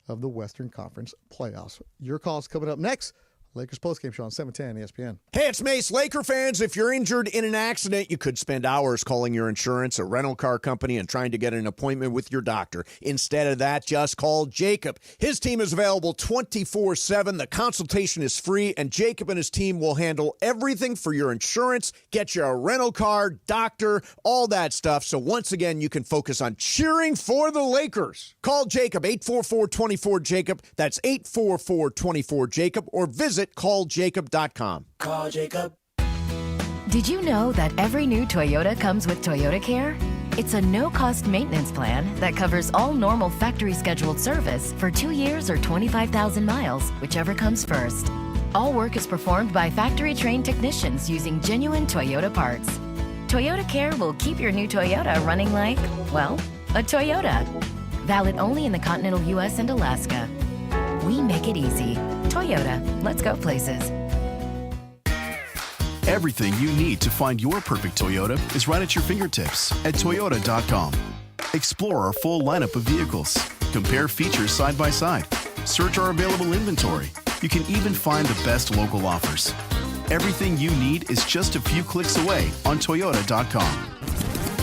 of the Western Conference playoffs. Your calls coming up next. Lakers postgame show on 710 ESPN. Hey, it's Mace. Laker fans, if you're injured in an accident, you could spend hours calling your insurance, a rental car company, and trying to get an appointment with your doctor. Instead of that, just call Jacob. His team is available 24/7. The consultation is free, and Jacob and his team will handle everything for your insurance, get you a rental car, doctor, all that stuff. So once again, you can focus on cheering for the Lakers. Call Jacob, 844-24-JACOB. That's 844-24-JACOB, or visit calljacob.com. Call Jacob. Did you know that every new Toyota comes with Toyota Care? It's a no-cost maintenance plan that covers all normal factory-scheduled service for 2 years or 25,000 miles, whichever comes first. All work is performed by factory-trained technicians using genuine Toyota parts. Toyota Care will keep your new Toyota running like, well, a Toyota. Valid only in the continental U.S. and Alaska. We make it easy. Toyota, let's go places. Everything you need to find your perfect Toyota is right at your fingertips at Toyota.com. Explore our full lineup of vehicles. Compare features side by side. Search our available inventory. You can even find the best local offers. Everything you need is just a few clicks away on Toyota.com.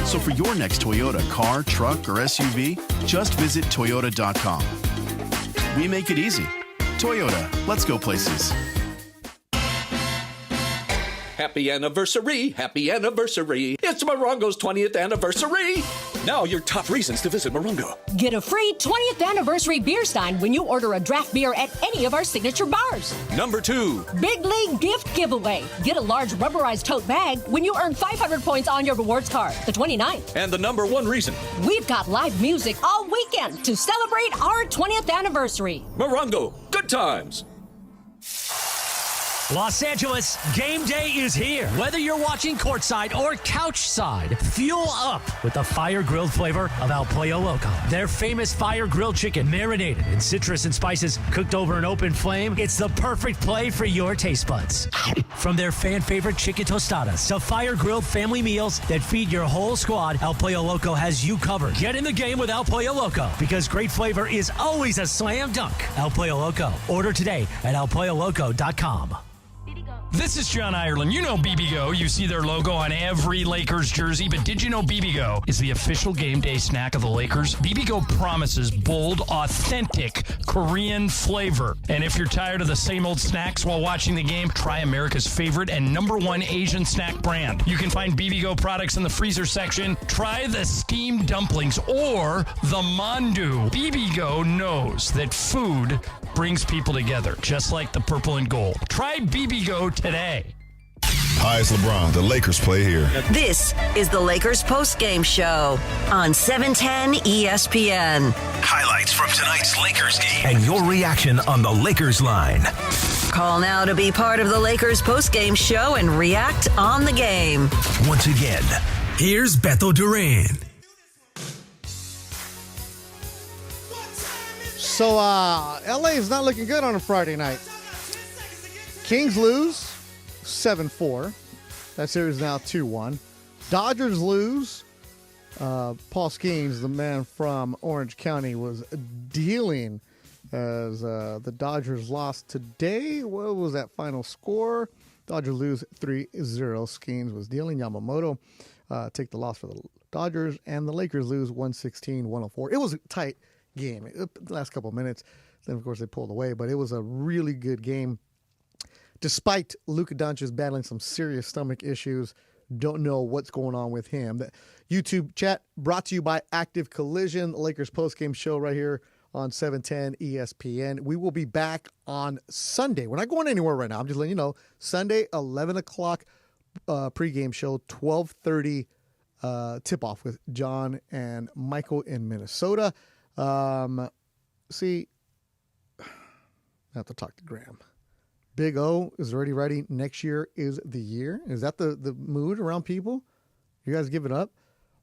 So for your next Toyota car, truck, or SUV, just visit Toyota.com. We make it easy. Toyota, let's go places. Happy anniversary, happy anniversary. It's Morongo's 20th anniversary. Now your top reasons to visit Morongo. Get a free 20th anniversary beer stein when you order a draft beer at any of our signature bars. Number 2. Big League gift giveaway. Get a large rubberized tote bag when you earn 500 points on your rewards card. The 29th. And the number 1 reason. We've got live music all weekend to celebrate our 20th anniversary. Morongo, good times. Los Angeles, game day is here. Whether you're watching courtside or couch side, fuel up with the fire-grilled flavor of El Pollo Loco. Their famous fire-grilled chicken, marinated in citrus and spices, cooked over an open flame. It's the perfect play for your taste buds. From their fan-favorite chicken tostadas to fire-grilled family meals that feed your whole squad, El Pollo Loco has you covered. Get in the game with El Pollo Loco, because great flavor is always a slam dunk. El Pollo Loco. Order today at elpolloloco.com. This is John Ireland. You know BBGO. You see their logo on every Lakers jersey, but did you know BBGO is the official game day snack of the Lakers? BBGO promises bold, authentic Korean flavor. And if you're tired of the same old snacks while watching the game, try America's favorite and #1 Asian snack brand. You can find BBGO products in the freezer section. Try the steamed dumplings or the mandu. BBGO knows that food brings people together, just like the purple and gold. Try BBGO today. Hi, it's LeBron. The Lakers play here. This is the Lakers postgame show on 710 ESPN. Highlights from tonight's Lakers game and your reaction on the Lakers line. Call now to be part of the Lakers postgame show and react on the game. Once again, here's Beto Duran. So, LA is not looking good on a Friday night. Kings lose 7-4. That series is now 2-1. Dodgers lose. Paul Skeens, the man from Orange County, was dealing as the Dodgers lost today. What was that final score? Dodgers lose 3-0. Skeens was dealing. Yamamoto take the loss for the Dodgers. And the Lakers lose 116-104. It was a tight game. The last couple of minutes. Then, of course, they pulled away. But it was a really good game. Despite Luka Doncic battling some serious stomach issues, don't know what's going on with him. The YouTube chat brought to you by Active Collision, the Lakers postgame show right here on 710 ESPN. We will be back on Sunday. We're not going anywhere right now. I'm just letting you know. Sunday, 11 o'clock pregame show, 12:30 tip-off with John and Michael in Minnesota. See, I have to talk to Graham. Big O is already writing next year is the year. Is that the mood around people? You guys give it up?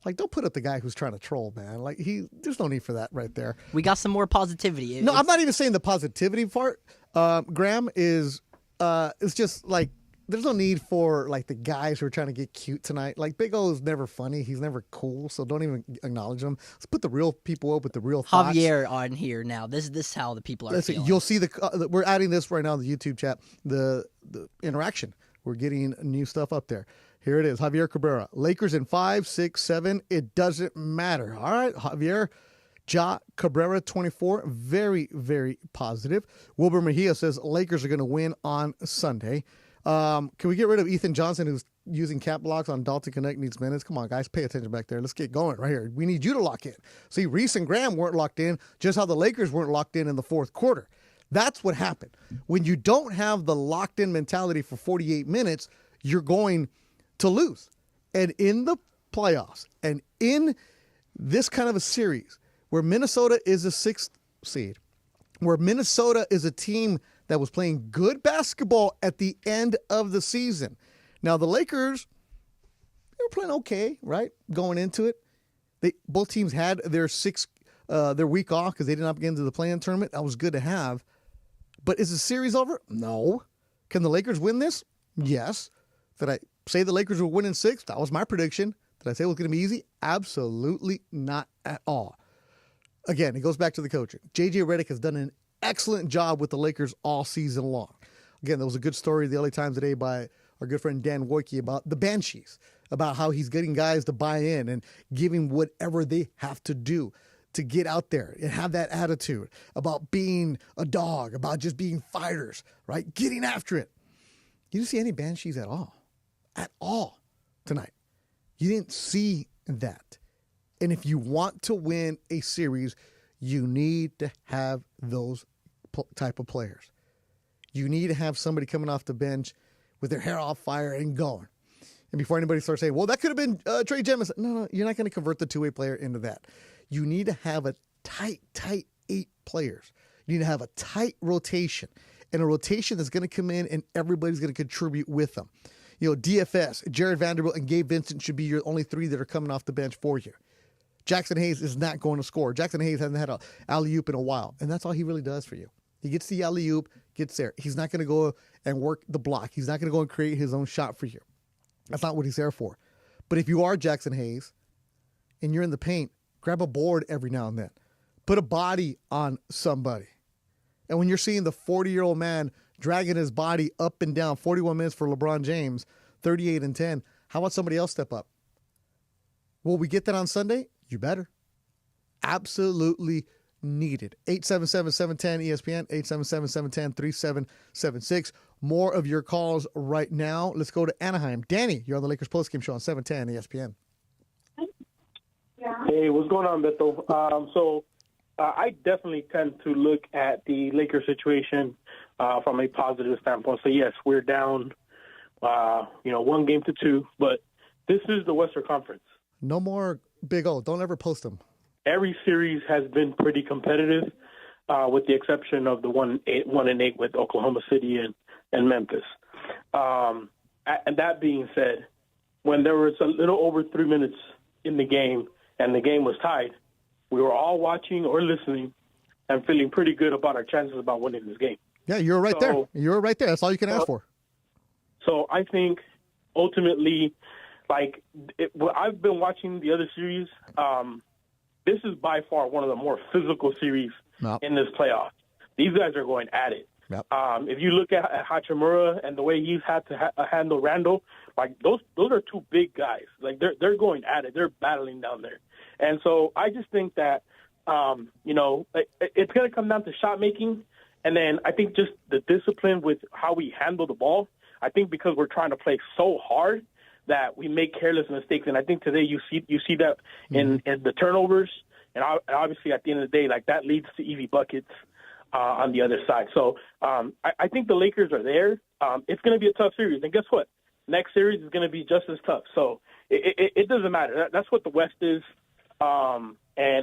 Like, don't put up the guy who's trying to troll, man. Like, there's no need for that right there. We got some more positivity. No, I'm not even saying the positivity part. Graham is it's just like there's no need for like the guys who are trying to get cute tonight. Like, Big O is never funny. He's never cool. So don't even acknowledge him. Let's put the real people up with the real thoughts. Javier on here now. This is how the people are feeling. You'll see we're adding this right now in the YouTube chat. The interaction. We're getting new stuff up there. Here it is. Javier Cabrera. Lakers in 5, 6, 7. It doesn't matter. All right, Javier. Ja Cabrera, 24. Very, very positive. Wilbur Mejia says Lakers are going to win on Sunday. Can we get rid of Ethan Johnson, who's using cap blocks on Dalton Connect needs minutes? Come on, guys. Pay attention back there. Let's get going right here. We need you to lock in. See, Reese and Graham weren't locked in, just how the Lakers weren't locked in the fourth quarter. That's what happened. When you don't have the locked-in mentality for 48 minutes, you're going to lose. And in the playoffs and in this kind of a series where Minnesota is a 6th seed, where Minnesota is a team that was playing good basketball at the end of the season. Now, the Lakers, they were playing okay, right, going into it. Both teams had their week off because they did not get into the play-in tournament. That was good to have. But is the series over? No. Can the Lakers win this? Yes. Did I say the Lakers will win in 6? That was my prediction. Did I say it was going to be easy? Absolutely not at all. Again, it goes back to the coaching. J.J. Redick has done an excellent job with the Lakers all season long. Again, there was a good story in the LA Times today by our good friend Dan Wojcicki about the Banshees, about how he's getting guys to buy in and giving whatever they have to do to get out there and have that attitude about being a dog, about just being fighters, right? Getting after it. You didn't see any Banshees at all tonight. You didn't see that. And if you want to win a series, you need to have those type of players. You need to have somebody coming off the bench with their hair off fire and going. And before anybody starts saying, well, that could have been Trey Jemison. No, you're not going to convert the two-way player into that. You need to have a tight 8 players. You need to have a tight rotation. and a rotation that's going to come in and everybody's going to contribute with them. DFS, Jared Vanderbilt, and Gabe Vincent should be your only three that are coming off the bench for you. Jackson Hayes is not going to score. Jackson Hayes hasn't had an alley-oop in a while, and that's all he really does for you. He gets the alley-oop, gets there. He's not going to go and work the block. He's not going to go and create his own shot for you. That's not what he's there for. But if you are Jackson Hayes and you're in the paint, grab a board every now and then. Put a body on somebody. And when you're seeing the 40-year-old man dragging his body up and down, 41 minutes for LeBron James, 38 and 10, how about somebody else step up? Will we get that on Sunday? You absolutely needed. 877-710-ESPN, 877-710-3776. More of your calls right now. Let's go to Anaheim. Danny, you're on the Lakers postgame show on 710 ESPN. Hey, what's going on, Beto? I definitely tend to look at the Lakers situation from a positive standpoint. So, yes, we're down, 1 game to 2, but this is the Western Conference. No more Big O. Don't ever post them. Every series has been pretty competitive, with the exception of the 1-8 with Oklahoma City and Memphis. And that being said, when there was a little over 3 minutes in the game and the game was tied, we were all watching or listening and feeling pretty good about our chances about winning this game. Yeah, you're right there. You're right there. That's all you can ask for. So I think ultimately, I've been watching the other series. This is by far one of the more physical series in this playoff. These guys are going at it. Yep. If you look at Hachimura and the way he's had to handle Randall, those are two big guys. They're going at it. They're battling down there. And so I just think that, it's going to come down to shot making. And then I think just the discipline with how we handle the ball. I think because we're trying to play so hard that we make careless mistakes. And I think today you see that in the turnovers. And obviously at the end of the day, that leads to easy buckets on the other side. So I think the Lakers are there. It's going to be a tough series. And guess what? Next series is going to be just as tough. So it doesn't matter. That's what the West is. And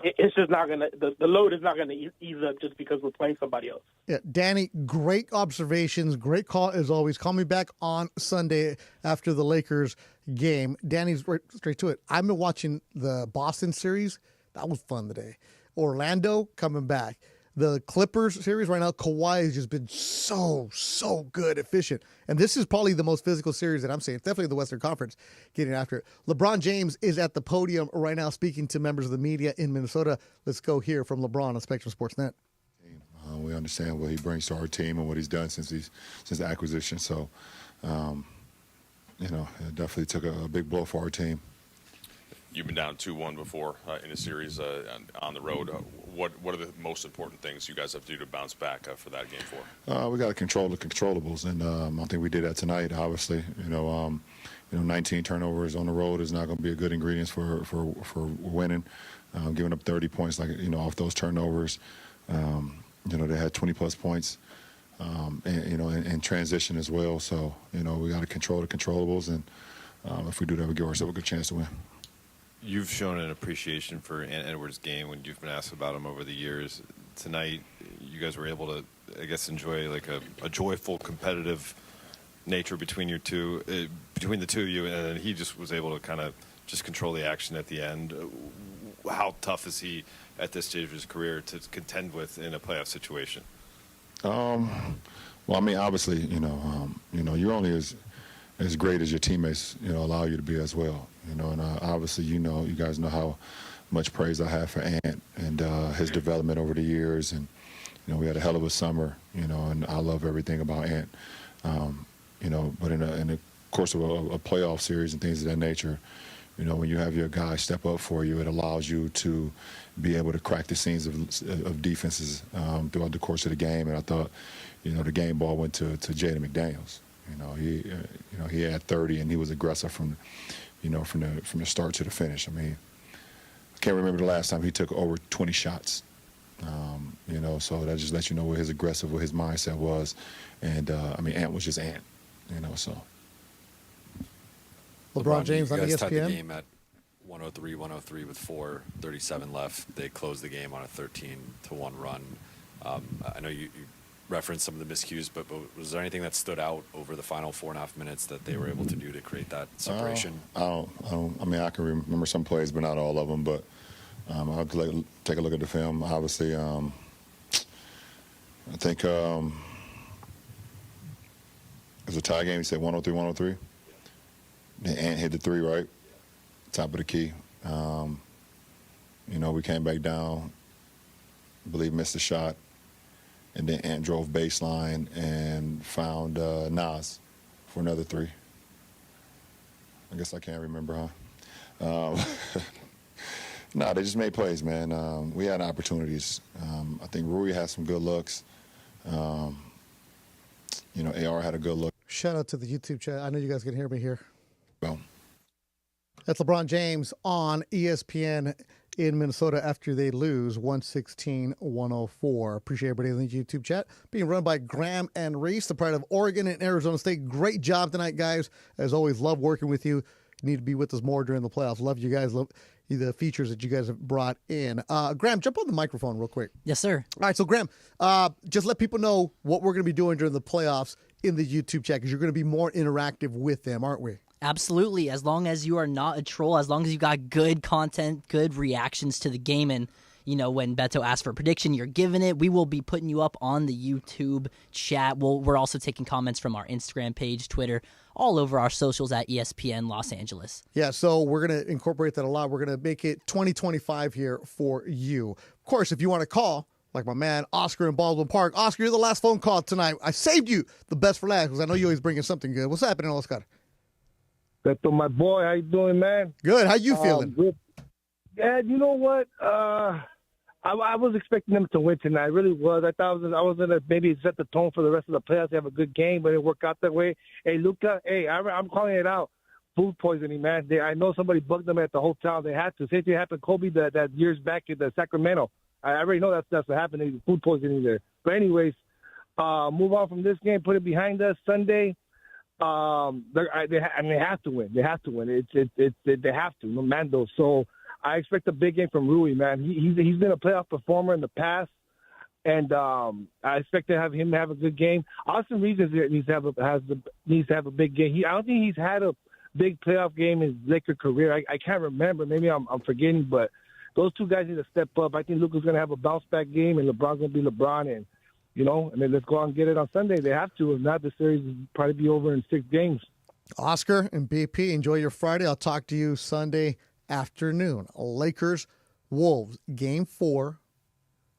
it's just not going to – the load is not going to ease up just because we're playing somebody else. Yeah, Danny, great observations. Great call as always. Call me back on Sunday after the Lakers game. Danny's right straight to it. I've been watching the Boston series. That was fun today. Orlando coming back. The Clippers series right now, Kawhi has just been so good, efficient. And this is probably the most physical series that I'm seeing. It's definitely the Western Conference getting after it. LeBron James is at the podium right now speaking to members of the media in Minnesota. Let's go hear from LeBron on Spectrum Sports Net. We understand what he brings to our team and what he's done since the acquisition. So, it definitely took a big blow for our team. You've been down 2-1 before in a series on the road. What are the most important things you guys have to do to bounce back for that game 4? We got to control the controllables, and I think we did that tonight. Obviously, 19 turnovers on the road is not going to be a good ingredient for winning. Giving up 30 points, off those turnovers. They had 20+ points, and transition as well. So we got to control the controllables, and if we do that, we give ourselves a good chance to win. You've shown an appreciation for Ant Edwards' game when you've been asked about him over the years. Tonight, you guys were able to, I guess, enjoy a joyful, competitive nature between the two of you, and then he just was able to kind of just control the action at the end. How tough is he at this stage of his career to contend with in a playoff situation? Well, I mean, obviously, you're only as great as your teammates, allow you to be as well. And obviously, you guys know how much praise I have for Ant and his development over the years. And, we had a hell of a summer, and I love everything about Ant. But in the course of a playoff series and things of that nature, when you have your guy step up for you, it allows you to be able to crack the seams of defenses throughout the course of the game. And I thought, the game ball went to Jaden McDaniels. He had 30 and he was aggressive from the start to the finish. I mean, I can't remember the last time he took over 20 shots. So that just lets you know what his mindset was. And Ant was just Ant. So. LeBron James on ESPN. You guys tied the game at 103 with 4:37 left. They closed the game on a 13-1 run. I know you referenced some of the miscues, but was there anything that stood out over the final 4.5 minutes that they were able to do to create that separation? I mean, I can remember some plays, but not all of them. But I'll have to take a look at the film. Obviously, I think it was a tie game. He said 103-103. Ant hit the three, right? Top of the key. We came back down. I believe missed a shot. And then Ant drove baseline and found Nas for another three. I guess I can't remember, huh? No, they just made plays, man. We had opportunities. I think Rui had some good looks. AR had a good look. Shout out to the YouTube chat. I know you guys can hear me here. Well, that's LeBron James on ESPN in Minnesota after they lose 116-104. Appreciate everybody in the YouTube chat. Being run by Graham and Reese, the pride of Oregon and Arizona State. Great job tonight, guys. As always, love working with you. You need to be with us more during the playoffs. Love you guys. Love the features that you guys have brought in. Graham, jump on the microphone real quick. Yes, sir. All right, so Graham, just let people know what we're going to be doing during the playoffs in the YouTube chat, because you're going to be more interactive with them, aren't we? Absolutely. As long as you are not a troll, as long as you got good content, good reactions to the game, and when Beto asks for a prediction, you're giving it. We will be putting you up on the YouTube chat. We're also taking comments from our Instagram page, Twitter, all over our socials at ESPN Los Angeles. Yeah, so we're going to incorporate that a lot. We're going to make it 2025 here for you. Of course, if you want to call, like my man Oscar in Baldwin Park. Oscar, you're the last phone call tonight. I saved you the best for last because I know you always bring in something good. What's happening, Oscar? Beto, my boy, how you doing, man? Good. How you feeling? Good. Yeah, you know what? I was expecting them to win tonight. I really was. I thought I was going to maybe set the tone for the rest of the playoffs. Have a good game, but it didn't work out that way. Hey, Luka, I'm calling it out. Food poisoning, man. I know somebody bugged them at the hotel. They had to. Same thing happened to Kobe that years back in Sacramento. I already know that's what happened. Food poisoning there. But anyways, move on from this game. Put it behind us. Sunday. They have to win. They have to win. They have to. Mando. So I expect a big game from Rui, man. He's been a playoff performer in the past, and I expect to have him have a good game. Austin Reeves needs to have a big game. I don't think he's had a big playoff game in his Laker career. I can't remember. Maybe I'm forgetting, but those two guys need to step up. I think Luka's going to have a bounce back game, and LeBron's going to be LeBron, and then let's go out and get it on Sunday. They have to. If not, the series will probably be over in 6 games. Oscar and BP, enjoy your Friday. I'll talk to you Sunday afternoon. Lakers, Wolves, Game 4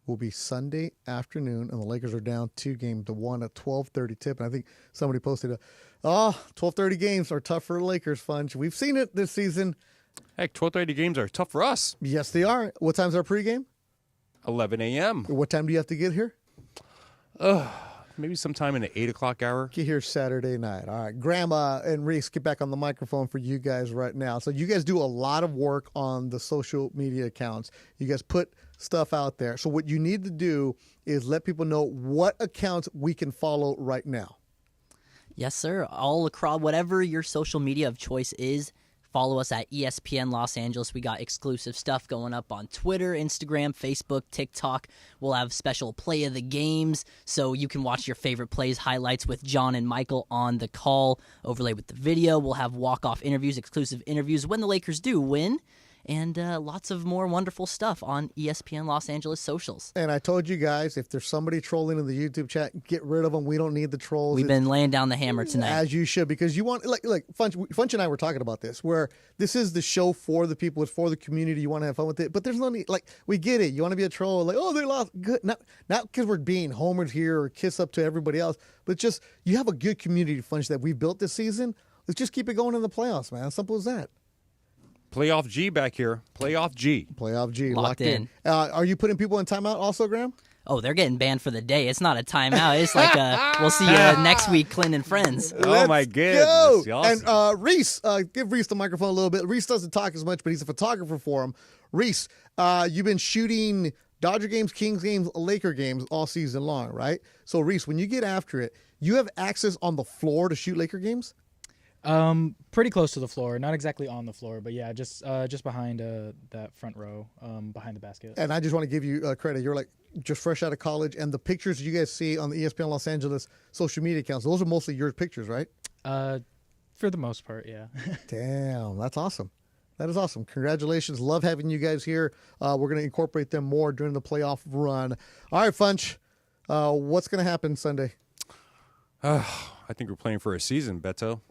will be Sunday afternoon, and the Lakers are down 2-1 at 12:30 tip. And I think somebody posted 12:30 games are tough for the Lakers, Funch. We've seen it this season. Heck, 12:30 games are tough for us. Yes, they are. What time's our pregame? 11 a.m. What time do you have to get here? Maybe sometime in the 8 o'clock hour. Get here Saturday night. All right. Grandma and Reese, get back on the microphone for you guys right now. So you guys do a lot of work on the social media accounts. You guys put stuff out there. So what you need to do is let people know what accounts we can follow right now. Yes, sir. All across, whatever your social media of choice is, follow us at ESPN Los Angeles. We got exclusive stuff going up on Twitter, Instagram, Facebook, TikTok. We'll have special play of the games, so you can watch your favorite plays, highlights with John and Michael on the call, overlay with the video. We'll have walk-off interviews, exclusive interviews when the Lakers do win, and lots of more wonderful stuff on ESPN Los Angeles socials. And I told you guys, if there's somebody trolling in the YouTube chat, get rid of them. We don't need the trolls. We've been laying down the hammer tonight. As you should, because you want, like Funch and I were talking about this, where this is the show for the people, it's for the community. You want to have fun with it. But there's no need, we get it. You want to be a troll, they lost. Good. Not because we're being homered here or kiss up to everybody else, but just you have a good community, Funch, that we built this season. Let's just keep it going in the playoffs, man. Simple as that. Playoff G back here. Playoff G. Playoff G. Locked in. Are you putting people in timeout also, Graham? Oh, they're getting banned for the day. It's not a timeout. It's like we'll see you next week, Clint and friends. Oh, my goodness. Awesome. And Reese, give Reese the microphone a little bit. Reese doesn't talk as much, but he's a photographer for him. Reese, you've been shooting Dodger games, Kings games, Laker games all season long, right? So, Reese, when you get after it, you have access on the floor to shoot Laker games? Pretty close to the floor, not exactly on the floor, but yeah, just behind that front row, behind the basket. And I just want to give you credit. You're like just fresh out of college, and the pictures you guys see on the ESPN Los Angeles social media accounts, those are mostly your pictures, right? For the most part, yeah. Damn, that's awesome. That is awesome. Congratulations. Love having you guys here. We're going to incorporate them more during the playoff run. All right, Funch, what's going to happen Sunday? I think we're playing for a season, Beto.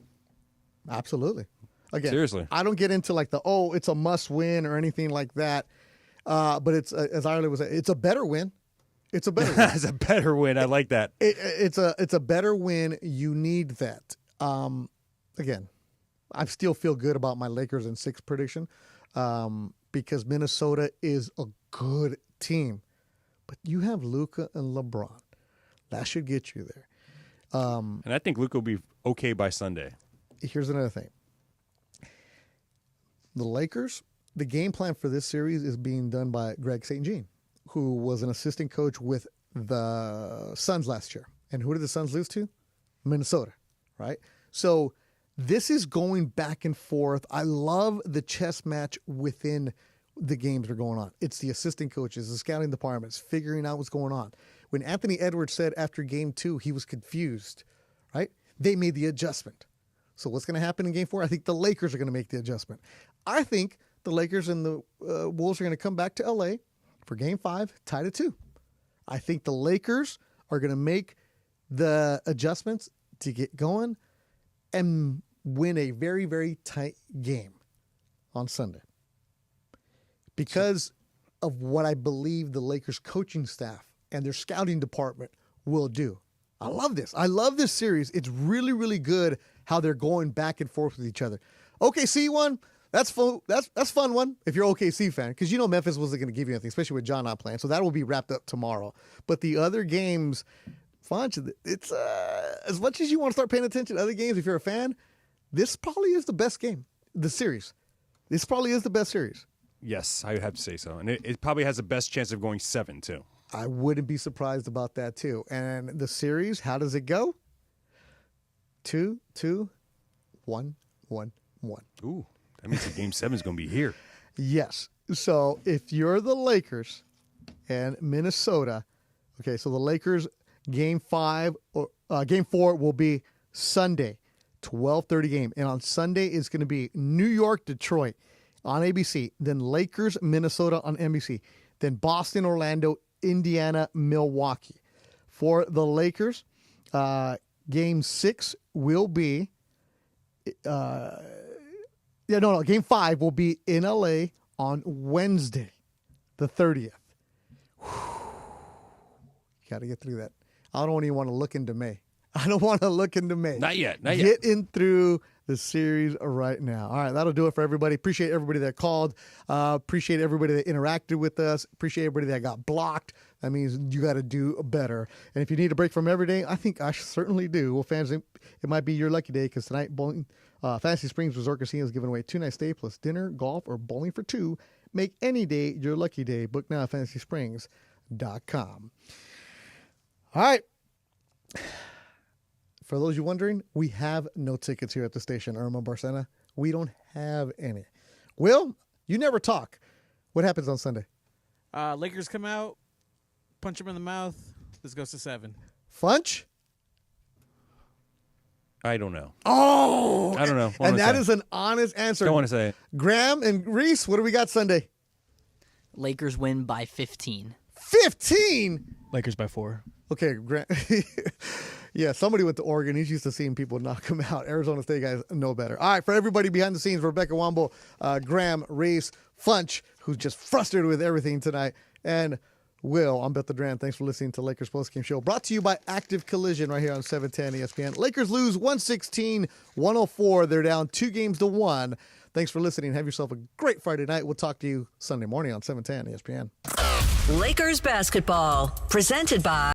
Absolutely. Again, seriously, I don't get into like it's a must win or anything like that. But it's as Ireland was saying, it's a better win. It's a better win. It's a better win. I like that. It's a better win. You need that. Again, I still feel good about my Lakers in 6 prediction because Minnesota is a good team. But you have Luka and LeBron. That should get you there. And I think Luka will be okay by Sunday. Here's another thing. The Lakers, the game plan for this series is being done by Greg St. Jean, who was an assistant coach with the Suns last year. And who did the Suns lose to? Minnesota, right? So this is going back and forth. I love the chess match within the games that are going on. It's the assistant coaches, the scouting departments, figuring out what's going on. When Anthony Edwards said after game 2 he was confused, right? They made the adjustment. So what's going to happen in game 4? I think the Lakers are going to make the adjustment. I think the Lakers and the Wolves are going to come back to L.A. for game 5, tied at 2. I think the Lakers are going to make the adjustments to get going and win a very, very tight game on Sunday. Because of what I believe the Lakers coaching staff and their scouting department will do. I love this. I love this series. It's really, really good how they're going back and forth with each other. OKC one, that's fun. That's fun one if you're an OKC fan, because you know Memphis wasn't going to give you anything, especially with John not playing. So that will be wrapped up tomorrow. But the other games, it's as much as you want to start paying attention to other games, if you're a fan, this probably is the best game, the series. This probably is the best series. Yes, I would have to say so. And it probably has the best chance of going 7, too. I wouldn't be surprised about that, too. And the series, how does it go? 2-2, 1-1-1. Ooh, that means the game 7 is going to be here. Yes. So if you're the Lakers and Minnesota, okay, so the Lakers game 4 will be Sunday, 12:30 game. And on Sunday, it's going to be New York, Detroit on ABC, then Lakers, Minnesota on NBC, then Boston, Orlando, Indiana, Milwaukee. For the Lakers, game 6 will be, game 5 will be in LA on Wednesday, the 30th. Got to get through that. I don't even want to look into May. I don't want to look into May. Not yet. Get in through the series right now. All right, that'll do it for everybody. Appreciate everybody that called. Appreciate everybody that interacted with us. Appreciate everybody that got blocked. That means you got to do better. And if you need a break from every day, I think I certainly do. Well, fans, it might be your lucky day because tonight, Fantasy Springs Resort Casino is giving away 2-night stay plus dinner, golf, or bowling for 2. Make any day your lucky day. Book now at FantasySprings.com. All right. For those you wondering, we have no tickets here at the station, Irma Barcena. We don't have any. Will, you never talk. What happens on Sunday? Lakers come out, punch them in the mouth. This goes to 7. Funch? I don't know. Oh! I don't know. And that is an honest answer. Don't want to say it. Graham and Reese, what do we got Sunday? Lakers win by 15. 15? Lakers by 4. Okay, Graham. Yeah, somebody went to Oregon. He's used to seeing people knock him out. Arizona State guys know better. All right, for everybody behind the scenes, Rebecca Wambo, Graham, Reese, Funch, who's just frustrated with everything tonight, and Will, I'm Beth the Duran. Thanks for listening to Lakers Postgame Show, brought to you by Active Collision right here on 710 ESPN. Lakers lose 116-104. They're down 2-1. Thanks for listening. Have yourself a great Friday night. We'll talk to you Sunday morning on 710 ESPN. Lakers basketball, presented by